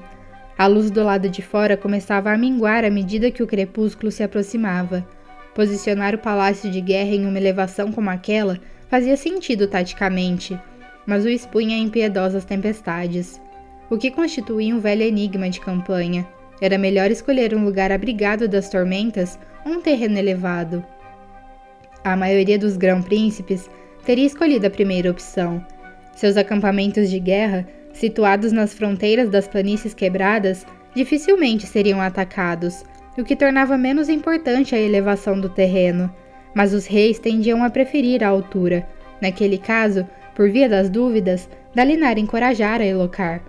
A luz do lado de fora começava a minguar à medida que o crepúsculo se aproximava. Posicionar o palácio de guerra em uma elevação como aquela fazia sentido taticamente, mas o expunha a impiedosas tempestades. O que constituía um velho enigma de campanha. Era melhor escolher um lugar abrigado das tormentas ou um terreno elevado. A maioria dos grão-príncipes teria escolhido a primeira opção. Seus acampamentos de guerra, situados nas fronteiras das planícies quebradas, dificilmente seriam atacados, o que tornava menos importante a elevação do terreno. Mas os reis tendiam a preferir a altura. Naquele caso, por via das dúvidas, Dalinar encorajara Elhokar.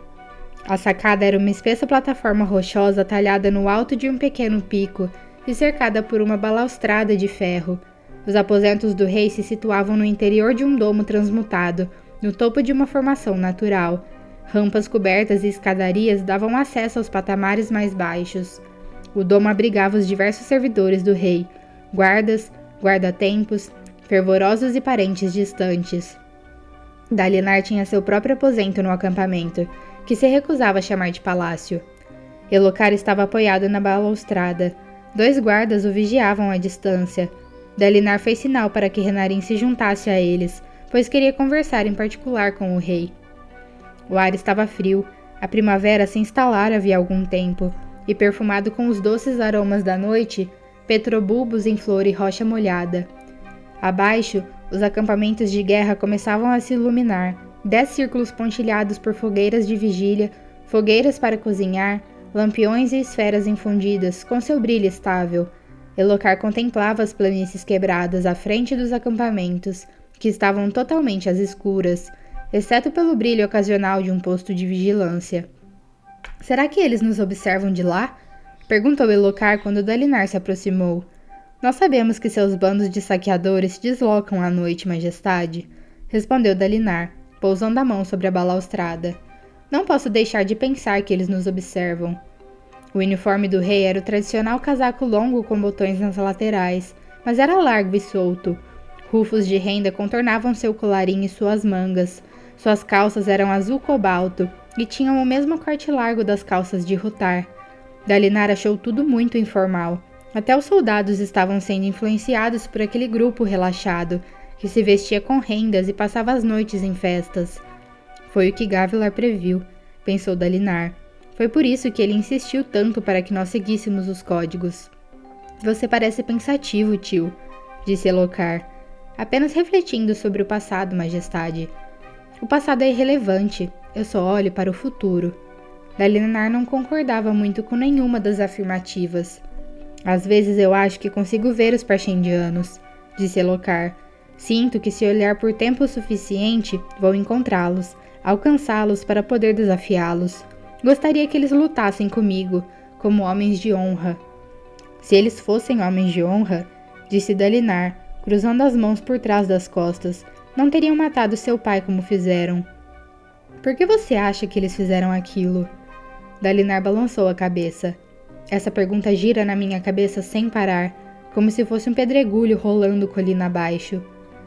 A sacada era uma espessa plataforma rochosa talhada no alto de um pequeno pico e cercada por uma balaustrada de ferro. Os aposentos do rei se situavam no interior de um domo transmutado, no topo de uma formação natural. Rampas cobertas e escadarias davam acesso aos patamares mais baixos. O domo abrigava os diversos servidores do rei, guardas, guarda-tempos, fervorosos e parentes distantes. Dalinar tinha seu próprio aposento no acampamento, que se recusava a chamar de palácio. Elhokar estava apoiado na balaustrada. 2 guardas o vigiavam à distância. Dalinar fez sinal para que Renarin se juntasse a eles, pois queria conversar em particular com o rei. O ar estava frio, a primavera se instalara havia algum tempo, e perfumado com os doces aromas da noite, petrobulbos em flor e rocha molhada. Abaixo, os acampamentos de guerra começavam a se iluminar, 10 círculos pontilhados por fogueiras de vigília, fogueiras para cozinhar, lampiões e esferas infundidas, com seu brilho estável. Elhokar contemplava as planícies quebradas à frente dos acampamentos, que estavam totalmente às escuras, exceto pelo brilho ocasional de um posto de vigilância. Será que eles nos observam de lá? Perguntou Elhokar quando Dalinar se aproximou. Nós sabemos que seus bandos de saqueadores se deslocam à noite, majestade, respondeu Dalinar, pousando a mão sobre a balaustrada. Não posso deixar de pensar que eles nos observam. O uniforme do rei era o tradicional casaco longo com botões nas laterais, mas era largo e solto. Rufos de renda contornavam seu colarinho e suas mangas. Suas calças eram azul cobalto e tinham o mesmo corte largo das calças de Rutar. Dalinar achou tudo muito informal. Até os soldados estavam sendo influenciados por aquele grupo relaxado, que se vestia com rendas e passava as noites em festas. Foi o que Gavilar previu, pensou Dalinar. Foi por isso que ele insistiu tanto para que nós seguíssemos os códigos. Você parece pensativo, tio, disse Elhokar. Apenas refletindo sobre o passado, majestade. O passado é irrelevante, eu só olho para o futuro. Dalinar não concordava muito com nenhuma das afirmativas. Às vezes eu acho que consigo ver os Parshendianos, disse Elhokar. Sinto que se olhar por tempo suficiente, vou encontrá-los, alcançá-los para poder desafiá-los. Gostaria que eles lutassem comigo, como homens de honra. Se eles fossem homens de honra, disse Dalinar, cruzando as mãos por trás das costas, não teriam matado seu pai como fizeram. Por que você acha que eles fizeram aquilo? Dalinar balançou a cabeça. Essa pergunta gira na minha cabeça sem parar, como se fosse um pedregulho rolando colina abaixo.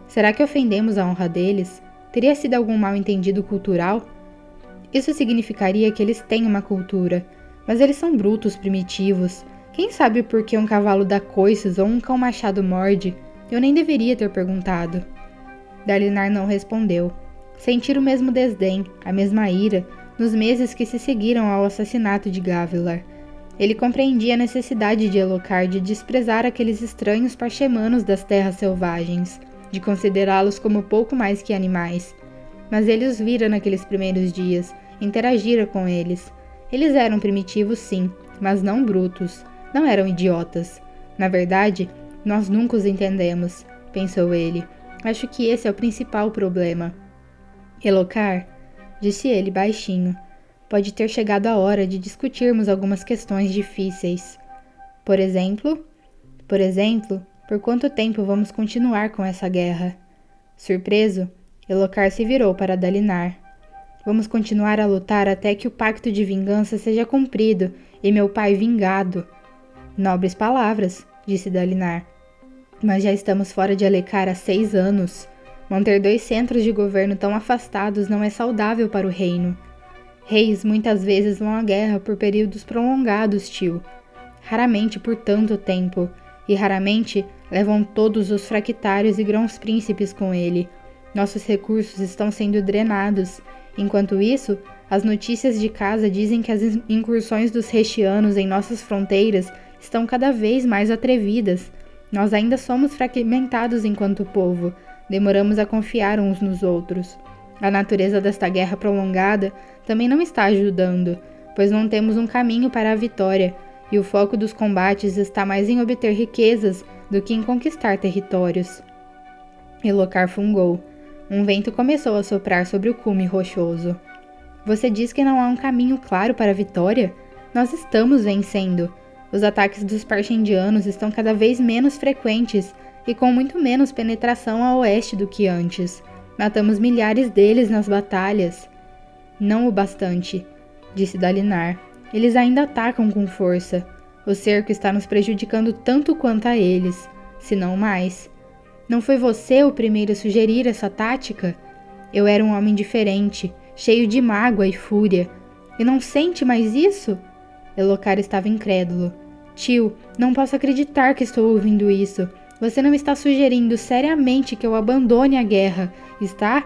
Será que ofendemos a honra deles? Teria sido algum mal-entendido cultural? Isso significaria que eles têm uma cultura, mas eles são brutos, primitivos. Quem sabe por que um cavalo dá coices ou um cão machado morde? Eu nem deveria ter perguntado. Dalinar não respondeu. Sentir o mesmo desdém, a mesma ira, nos meses que se seguiram ao assassinato de Gavilar. Ele compreendia a necessidade de Elhokar de desprezar aqueles estranhos parchemanos das terras selvagens, de considerá-los como pouco mais que animais. Mas ele os vira naqueles primeiros dias, interagira com eles. Eles eram primitivos sim, mas não brutos, não eram idiotas. Na verdade, nós nunca os entendemos, pensou ele. Acho que esse é o principal problema. Elhokar, disse ele baixinho, pode ter chegado a hora de discutirmos algumas questões difíceis. Por exemplo, por quanto tempo vamos continuar com essa guerra? Surpreso, Elhokar se virou para Dalinar. Vamos continuar a lutar até que o pacto de vingança seja cumprido e meu pai vingado. Nobres palavras, disse Dalinar. Mas já estamos fora de Alecar há 6 anos. Manter 2 centros de governo tão afastados não é saudável para o reino. Reis muitas vezes vão à guerra por períodos prolongados, tio. Raramente por tanto tempo, e raramente levam todos os fractários e grãos-príncipes com ele. Nossos recursos estão sendo drenados. Enquanto isso, as notícias de casa dizem que as incursões dos Rechianos em nossas fronteiras estão cada vez mais atrevidas. Nós ainda somos fragmentados enquanto povo. Demoramos a confiar uns nos outros. A natureza desta guerra prolongada também não está ajudando, pois não temos um caminho para a vitória, e o foco dos combates está mais em obter riquezas do que em conquistar territórios. Elhokar fungou. Um vento começou a soprar sobre o cume rochoso. Você diz que não há um caminho claro para a vitória? Nós estamos vencendo. Os ataques dos Parshendianos estão cada vez menos frequentes e com muito menos penetração a oeste do que antes. Matamos milhares deles nas batalhas. Não o bastante, disse Dalinar. Eles ainda atacam com força. O cerco está nos prejudicando tanto quanto a eles, se não mais. Não foi você o primeiro a sugerir essa tática? Eu era um homem diferente, cheio de mágoa e fúria. E não sente mais isso? Elhokar estava incrédulo. Tio, não posso acreditar que estou ouvindo isso. Você não está sugerindo seriamente que eu abandone a guerra, está?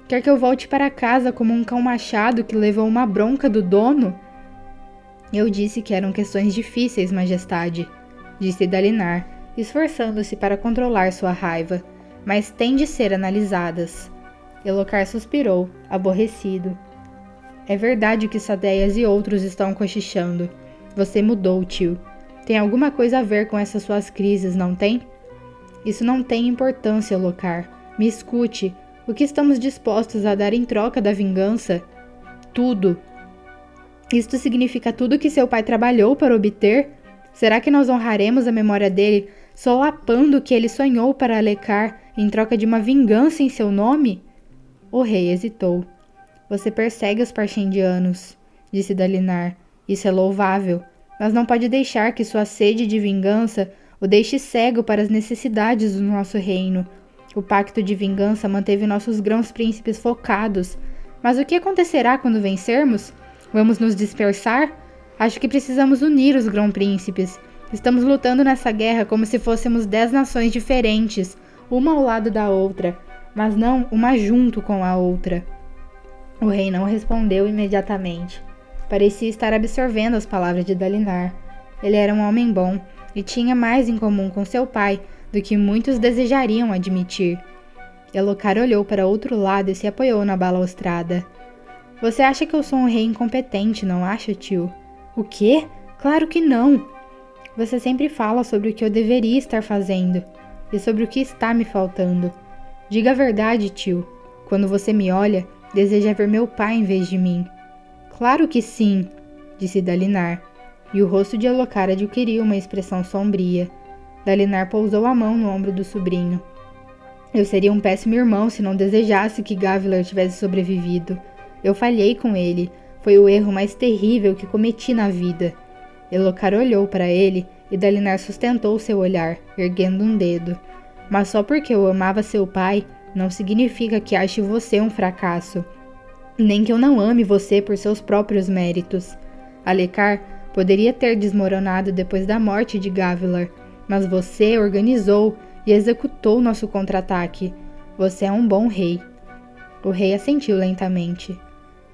Quer que eu volte para casa como um cão machado que levou uma bronca do dono? Eu disse que eram questões difíceis, Majestade, disse Dalinar, esforçando-se para controlar sua raiva, mas têm de ser analisadas. Elhokar suspirou, aborrecido. É verdade que Sadeias e outros estão cochichando. Você mudou, tio. Tem alguma coisa a ver com essas suas crises, não tem? Isso não tem importância, Elhokar. Me escute. O que estamos dispostos a dar em troca da vingança? Tudo. Isto significa tudo que seu pai trabalhou para obter? Será que nós honraremos a memória dele solapando o que ele sonhou para Alecar em troca de uma vingança em seu nome? O rei hesitou. Você persegue os Parshendianos, disse Dalinar. Isso é louvável, mas não pode deixar que sua sede de vingança o deixe cego para as necessidades do nosso reino. O pacto de vingança manteve nossos grãos príncipes focados. Mas o que acontecerá quando vencermos? Vamos nos dispersar? Acho que precisamos unir os grão-príncipes. Estamos lutando nessa guerra como se fôssemos 10 nações diferentes, uma ao lado da outra, mas não uma junto com a outra. O rei não respondeu imediatamente. Parecia estar absorvendo as palavras de Dalinar. Ele era um homem bom e tinha mais em comum com seu pai do que muitos desejariam admitir. Elhokar olhou para outro lado e se apoiou na balaustrada. Você acha que eu sou um rei incompetente, não acha, tio? O quê? Claro que não! Você sempre fala sobre o que eu deveria estar fazendo e sobre o que está me faltando. Diga a verdade, tio. Quando você me olha, deseja ver meu pai em vez de mim. Claro que sim, disse Dalinar, e o rosto de Elhokar adquiriu uma expressão sombria. Dalinar pousou a mão no ombro do sobrinho. Eu seria um péssimo irmão se não desejasse que Gavilar tivesse sobrevivido. Eu falhei com ele. Foi o erro mais terrível que cometi na vida. Elhokar olhou para ele e Dalinar sustentou seu olhar, erguendo um dedo. Mas só porque eu amava seu pai, não significa que ache você um fracasso. Nem que eu não ame você por seus próprios méritos. Alecar poderia ter desmoronado depois da morte de Gavilar, mas você organizou e executou nosso contra-ataque. Você é um bom rei. O rei assentiu lentamente.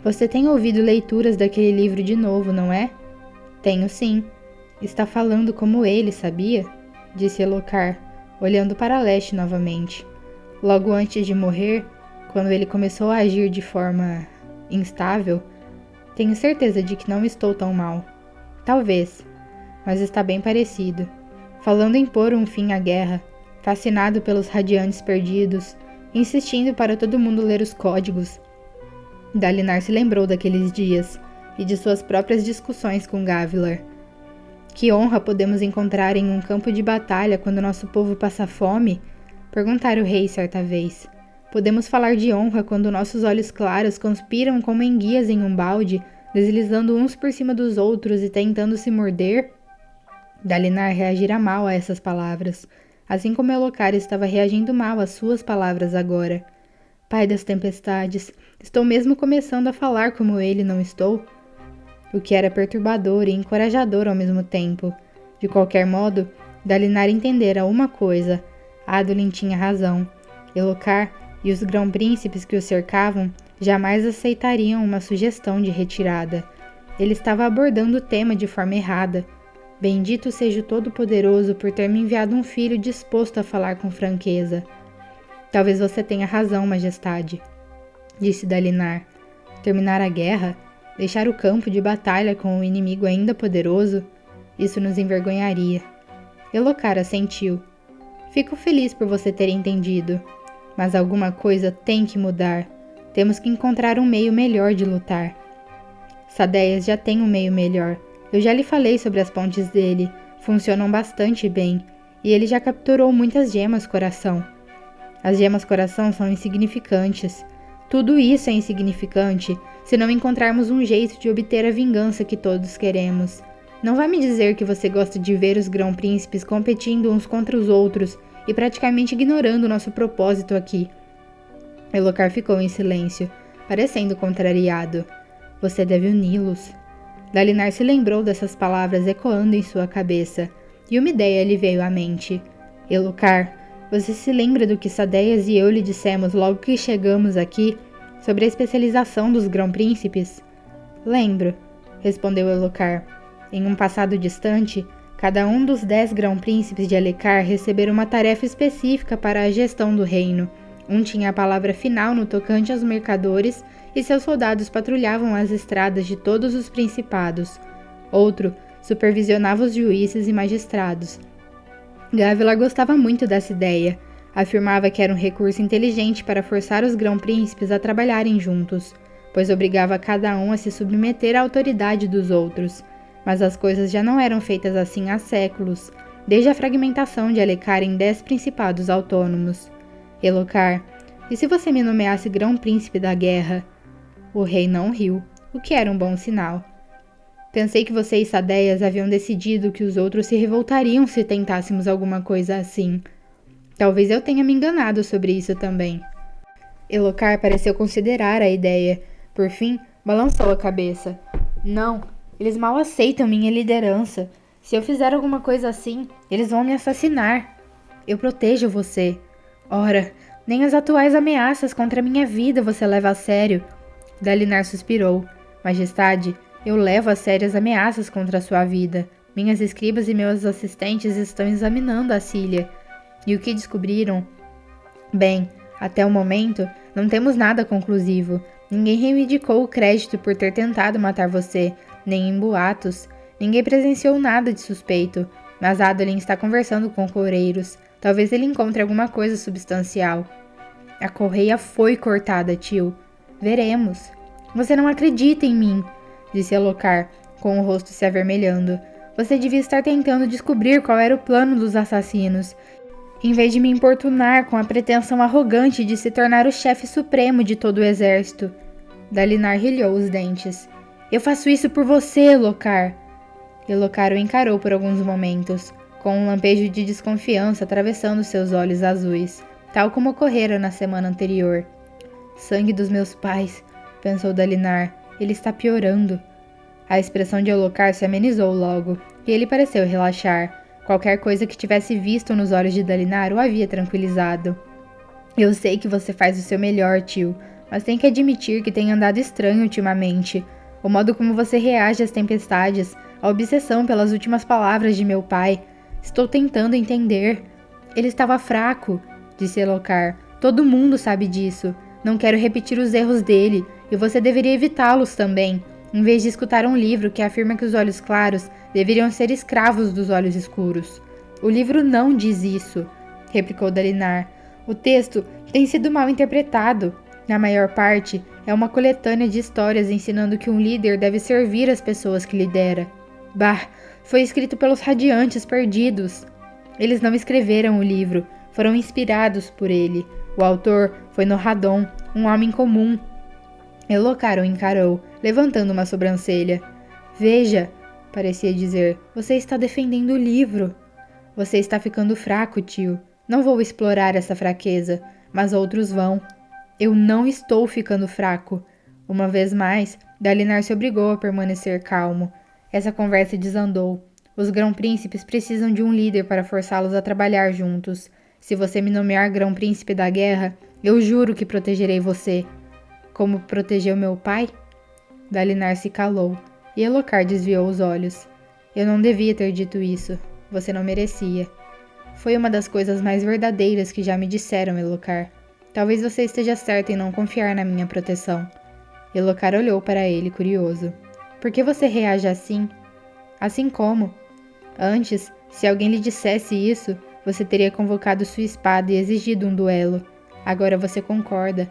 Você tem ouvido leituras daquele livro de novo, não é? Tenho sim. Está falando como ele, sabia? Disse Elhokar, olhando para leste novamente. Logo antes de morrer, quando ele começou a agir de forma instável, tenho certeza de que não estou tão mal. Talvez, mas está bem parecido. Falando em pôr um fim à guerra, fascinado pelos radiantes perdidos, insistindo para todo mundo ler os códigos. Dalinar se lembrou daqueles dias e de suas próprias discussões com Gavilar. Que honra podemos encontrar em um campo de batalha quando nosso povo passa fome? Perguntara o rei certa vez. Podemos falar de honra quando nossos olhos claros conspiram como enguias em um balde, deslizando uns por cima dos outros e tentando se morder? Dalinar reagira mal a essas palavras, assim como Elhokar estava reagindo mal às suas palavras agora. Pai das tempestades, estou mesmo começando a falar como ele, não estou? O que era perturbador e encorajador ao mesmo tempo. De qualquer modo, Dalinar entendera uma coisa. Adolin tinha razão. Elhokar e os grão-príncipes que o cercavam jamais aceitariam uma sugestão de retirada. Ele estava abordando o tema de forma errada. Bendito seja o Todo-Poderoso por ter me enviado um filho disposto a falar com franqueza. Talvez você tenha razão, Majestade, disse Dalinar. Terminar a guerra? Deixar o campo de batalha com um inimigo ainda poderoso? Isso nos envergonharia. Elhokar assentiu. Fico feliz por você ter entendido. Mas alguma coisa tem que mudar. Temos que encontrar um meio melhor de lutar. Sadeias já tem um meio melhor. Eu já lhe falei sobre as pontes dele. Funcionam bastante bem. E ele já capturou muitas gemas coração. As gemas coração são insignificantes. Tudo isso é insignificante se não encontrarmos um jeito de obter a vingança que todos queremos. Não vai me dizer que você gosta de ver os grão-príncipes competindo uns contra os outros e praticamente ignorando nosso propósito aqui. Elhokar ficou em silêncio, parecendo contrariado. Você deve uni-los. Dalinar se lembrou dessas palavras ecoando em sua cabeça, e uma ideia lhe veio à mente. Elhokar, você se lembra do que Sadeias e eu lhe dissemos logo que chegamos aqui, sobre a especialização dos grão-príncipes? Lembro, respondeu Elhokar. Em um passado distante, cada um dos 10 grão-príncipes de Elhokar recebera uma tarefa específica para a gestão do reino. Um tinha a palavra final no tocante aos mercadores e seus soldados patrulhavam as estradas de todos os principados. Outro supervisionava os juízes e magistrados. Gavilar gostava muito dessa ideia. Afirmava que era um recurso inteligente para forçar os grão-príncipes a trabalharem juntos, pois obrigava cada um a se submeter à autoridade dos outros. Mas as coisas já não eram feitas assim há séculos, desde a fragmentação de Elhokar em 10 principados autônomos. Elhokar, e se você me nomeasse grão-príncipe da guerra? O rei não riu, o que era um bom sinal. Pensei que você e Sadeias haviam decidido que os outros se revoltariam se tentássemos alguma coisa assim. Talvez eu tenha me enganado sobre isso também. Elhokar pareceu considerar a ideia. Por fim, balançou a cabeça. Não, eles mal aceitam minha liderança. Se eu fizer alguma coisa assim, eles vão me assassinar. Eu protejo você. Ora, nem as atuais ameaças contra minha vida você leva a sério. Dalinar suspirou. Majestade, eu levo a sério as ameaças contra a sua vida. Minhas escribas e meus assistentes estão examinando a Cília. E o que descobriram? Bem, até o momento, não temos nada conclusivo. Ninguém reivindicou o crédito por ter tentado matar você, nem em boatos. Ninguém presenciou nada de suspeito. Mas Adolin está conversando com coureiros. Talvez ele encontre alguma coisa substancial. A correia foi cortada, tio. Veremos. Você não acredita em mim, disse Elhokar, com o rosto se avermelhando. Você devia estar tentando descobrir qual era o plano dos assassinos, em vez de me importunar com a pretensão arrogante de se tornar o chefe supremo de todo o exército. Dalinar rilhou os dentes. Eu faço isso por você, Elhokar. Elhokar o encarou por alguns momentos, com um lampejo de desconfiança atravessando seus olhos azuis, tal como ocorrera na semana anterior. Sangue dos meus pais, pensou Dalinar. Ele está piorando. A expressão de Elhokar se amenizou logo, e ele pareceu relaxar. Qualquer coisa que tivesse visto nos olhos de Dalinar o havia tranquilizado. Eu sei que você faz o seu melhor, tio, mas tem que admitir que tem andado estranho ultimamente. O modo como você reage às tempestades, a obsessão pelas últimas palavras de meu pai. Estou tentando entender. Ele estava fraco, disse Elhokar. Todo mundo sabe disso. Não quero repetir os erros dele, e você deveria evitá-los também, em vez de escutar um livro que afirma que os olhos claros deveriam ser escravos dos olhos escuros. O livro não diz isso, replicou Dalinar. O texto tem sido mal interpretado. Na maior parte, é uma coletânea de histórias ensinando que um líder deve servir as pessoas que lidera. Bah, foi escrito pelos Radiantes Perdidos. Eles não escreveram o livro, foram inspirados por ele. O autor foi Nohadon, um homem comum. Elhokar o encarou, levantando uma sobrancelha. Veja, parecia dizer, você está defendendo o livro. Você está ficando fraco, tio. Não vou explorar essa fraqueza, mas outros vão. Eu não estou ficando fraco. Uma vez mais, Dalinar se obrigou a permanecer calmo. Essa conversa desandou. Os grão-príncipes precisam de um líder para forçá-los a trabalhar juntos. Se você me nomear grão-príncipe da guerra, eu juro que protegerei você. Como protegeu meu pai? Dalinar se calou, e Elhokar desviou os olhos. Eu não devia ter dito isso. Você não merecia. Foi uma das coisas mais verdadeiras que já me disseram, Elhokar. Talvez você esteja certo em não confiar na minha proteção. Elhokar olhou para ele, curioso. Por que você reage assim? Assim como? Antes, se alguém lhe dissesse isso, você teria convocado sua espada e exigido um duelo. Agora você concorda.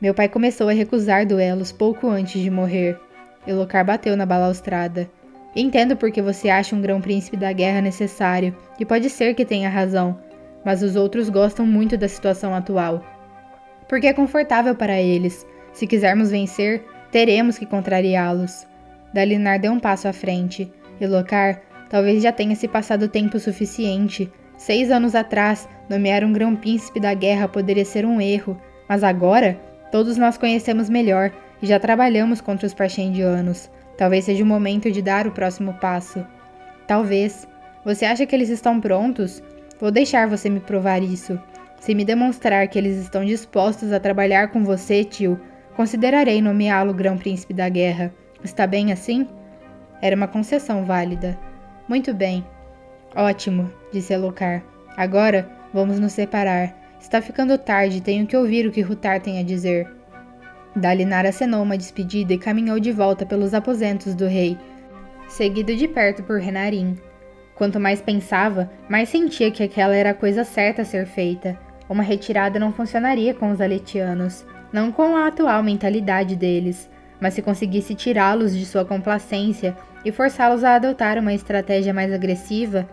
Meu pai começou a recusar duelos pouco antes de morrer. Elhokar bateu na balaustrada. Entendo porque você acha um grão-príncipe da guerra necessário, e pode ser que tenha razão, mas os outros gostam muito da situação atual. Porque é confortável para eles. Se quisermos vencer, teremos que contrariá-los. Dalinar deu um passo à frente. Elhokar talvez já tenha se passado tempo suficiente. 6 anos atrás, nomear um grão-príncipe da guerra poderia ser um erro, mas agora, todos nós conhecemos melhor e já trabalhamos contra os Parshendianos. Talvez seja o momento de dar o próximo passo. Talvez. Você acha que eles estão prontos? Vou deixar você me provar isso. Se me demonstrar que eles estão dispostos a trabalhar com você, tio, considerarei nomeá-lo grão-príncipe da guerra. Está bem assim? Era uma concessão válida. Muito bem. Ótimo, disse Elhokar. Agora, vamos nos separar. Está ficando tarde, tenho que ouvir o que Huttar tem a dizer. Dalinar acenou uma despedida e caminhou de volta pelos aposentos do rei, seguido de perto por Renarin. Quanto mais pensava, mais sentia que aquela era a coisa certa a ser feita. Uma retirada não funcionaria com os aletianos, não com a atual mentalidade deles, mas se conseguisse tirá-los de sua complacência e forçá-los a adotar uma estratégia mais agressiva.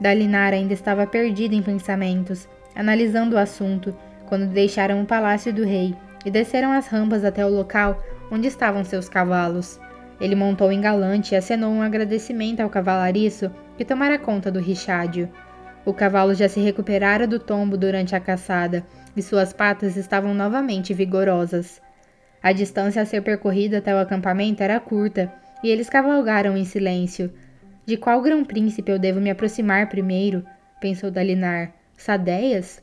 Dalinar ainda estava perdido em pensamentos, analisando o assunto, quando deixaram o palácio do rei e desceram as rampas até o local onde estavam seus cavalos. Ele montou em galante e acenou um agradecimento ao cavalariço que tomara conta do richádio. O cavalo já se recuperara do tombo durante a caçada e suas patas estavam novamente vigorosas. A distância a ser percorrida até o acampamento era curta e eles cavalgaram em silêncio. De qual grão-príncipe eu devo me aproximar primeiro? Pensou Dalinar. Sadeias?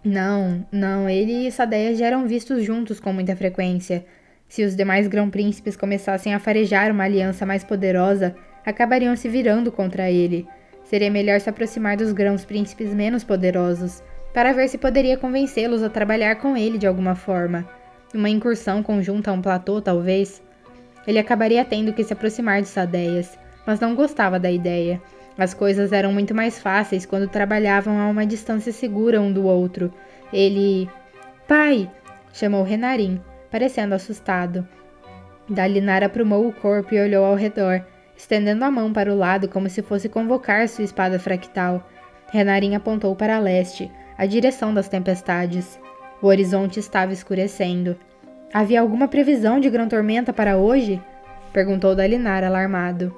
Não, ele e Sadeias já eram vistos juntos com muita frequência. Se os demais grão-príncipes começassem a farejar uma aliança mais poderosa, acabariam se virando contra ele. Seria melhor se aproximar dos grãos-príncipes menos poderosos, para ver se poderia convencê-los a trabalhar com ele de alguma forma. Uma incursão conjunta a um platô, talvez. Ele acabaria tendo que se aproximar de Sadeias, mas não gostava da ideia. As coisas eram muito mais fáceis quando trabalhavam a uma distância segura um do outro. Ele... Pai! Chamou Renarin, parecendo assustado. Dalinar aprumou o corpo e olhou ao redor, estendendo a mão para o lado como se fosse convocar sua espada fractal. Renarin apontou para leste, a direção das tempestades. O horizonte estava escurecendo. Havia alguma previsão de grão tormenta para hoje? Perguntou Dalinar, alarmado.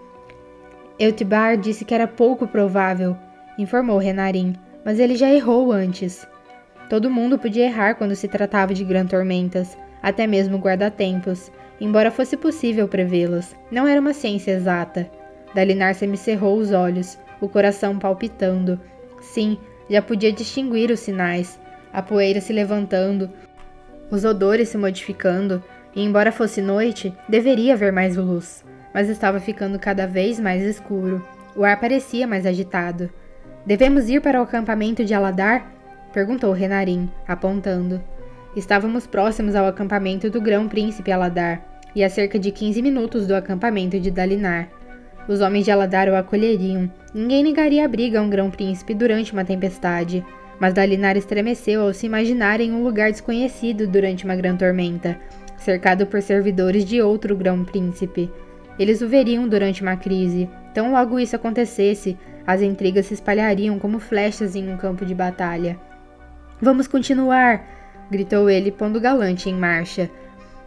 Eutibar disse que era pouco provável, informou Renarin, mas ele já errou antes. Todo mundo podia errar quando se tratava de grão tormentas, até mesmo guarda-tempos, embora fosse possível prevê-las. Não era uma ciência exata. Dalinar semicerrou os olhos, o coração palpitando. Sim, já podia distinguir os sinais. A poeira se levantando, os odores se modificando, e embora fosse noite, deveria haver mais luz. Mas estava ficando cada vez mais escuro. O ar parecia mais agitado. Devemos ir para o acampamento de Aladar? Perguntou Renarin, apontando. Estávamos próximos ao acampamento do grão-príncipe Aladar, e a cerca de 15 minutos do acampamento de Dalinar. Os homens de Aladar o acolheriam. Ninguém negaria a briga a um grão-príncipe durante uma tempestade, mas Dalinar estremeceu ao se imaginar em um lugar desconhecido durante uma grande tormenta, cercado por servidores de outro grão-príncipe. Eles o veriam durante uma crise. Tão logo isso acontecesse, as intrigas se espalhariam como flechas em um campo de batalha. Vamos continuar! Gritou ele, pondo Galante em marcha.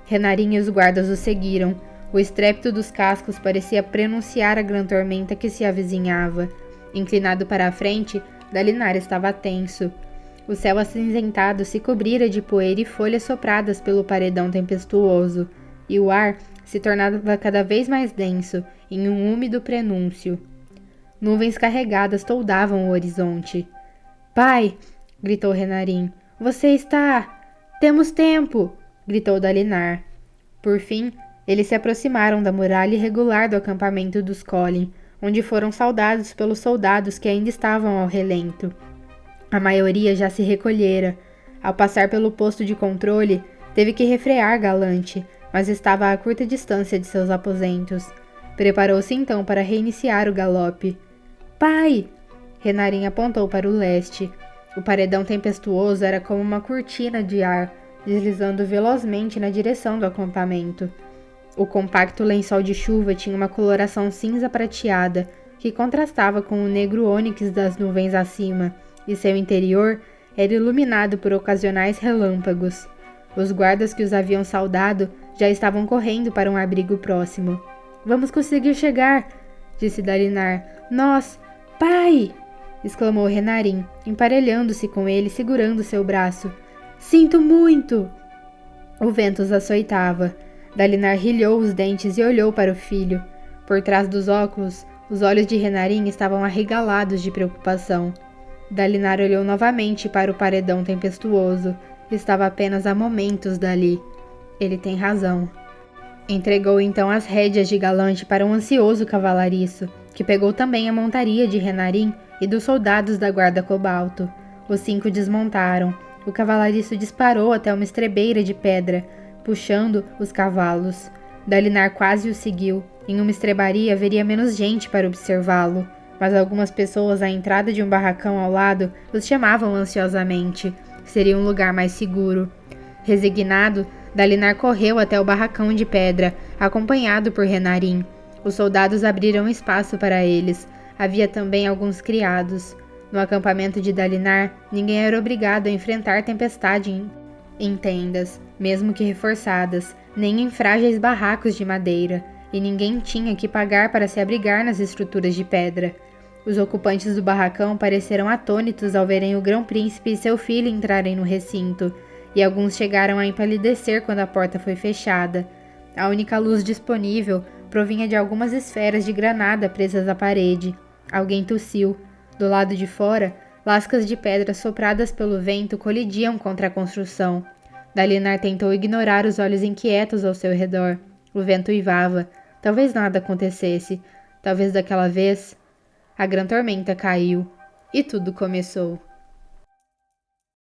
Renarin e os guardas o seguiram. O estrépito dos cascos parecia prenunciar a grande tormenta que se avizinhava. Inclinado para a frente, Dalinar estava tenso. O céu acinzentado se cobrira de poeira e folhas sopradas pelo paredão tempestuoso, e o ar se tornava cada vez mais denso, em um úmido prenúncio. Nuvens carregadas toldavam o horizonte. Pai! Gritou Renarin. Você está... Temos tempo! Gritou Dalinar. Por fim, eles se aproximaram da muralha irregular do acampamento dos Colin, onde foram saudados pelos soldados que ainda estavam ao relento. A maioria já se recolhera. Ao passar pelo posto de controle, teve que refrear Galante, mas estava a curta distância de seus aposentos. Preparou-se então para reiniciar o galope. Pai! Renarin apontou para o leste. O paredão tempestuoso era como uma cortina de ar, deslizando velozmente na direção do acampamento. O compacto lençol de chuva tinha uma coloração cinza prateada, que contrastava com o negro ônix das nuvens acima, e seu interior era iluminado por ocasionais relâmpagos. Os guardas que os haviam saudado já estavam correndo para um abrigo próximo. "Vamos conseguir chegar!" disse Dalinar. "Nós... Pai!" exclamou Renarin, emparelhando-se com ele, segurando seu braço. "Sinto muito!" O vento os açoitava. Dalinar rilhou os dentes e olhou para o filho. Por trás dos óculos, os olhos de Renarin estavam arregalados de preocupação. Dalinar olhou novamente para o paredão tempestuoso. Estava apenas a momentos dali. Ele tem razão. Entregou então as rédeas de Galante para um ansioso cavalariço, que pegou também a montaria de Renarin e dos soldados da guarda cobalto. Os 5 desmontaram. O cavalariço disparou até uma estrebeira de pedra, puxando os cavalos. Dalinar quase o seguiu. Em uma estrebaria haveria menos gente para observá-lo, mas algumas pessoas à entrada de um barracão ao lado os chamavam ansiosamente. Seria um lugar mais seguro. Resignado, Dalinar correu até o barracão de pedra, acompanhado por Renarin. Os soldados abriram espaço para eles. Havia também alguns criados. No acampamento de Dalinar, ninguém era obrigado a enfrentar tempestade em tendas, mesmo que reforçadas, nem em frágeis barracos de madeira, e ninguém tinha que pagar para se abrigar nas estruturas de pedra. Os ocupantes do barracão pareceram atônitos ao verem o grão-príncipe e seu filho entrarem no recinto, e alguns chegaram a empalidecer quando a porta foi fechada. A única luz disponível provinha de algumas esferas de granada presas à parede. Alguém tossiu. Do lado de fora, lascas de pedra sopradas pelo vento colidiam contra a construção. Dalinar tentou ignorar os olhos inquietos ao seu redor. O vento uivava. Talvez nada acontecesse. Talvez daquela vez... A grã tormenta caiu. E tudo começou.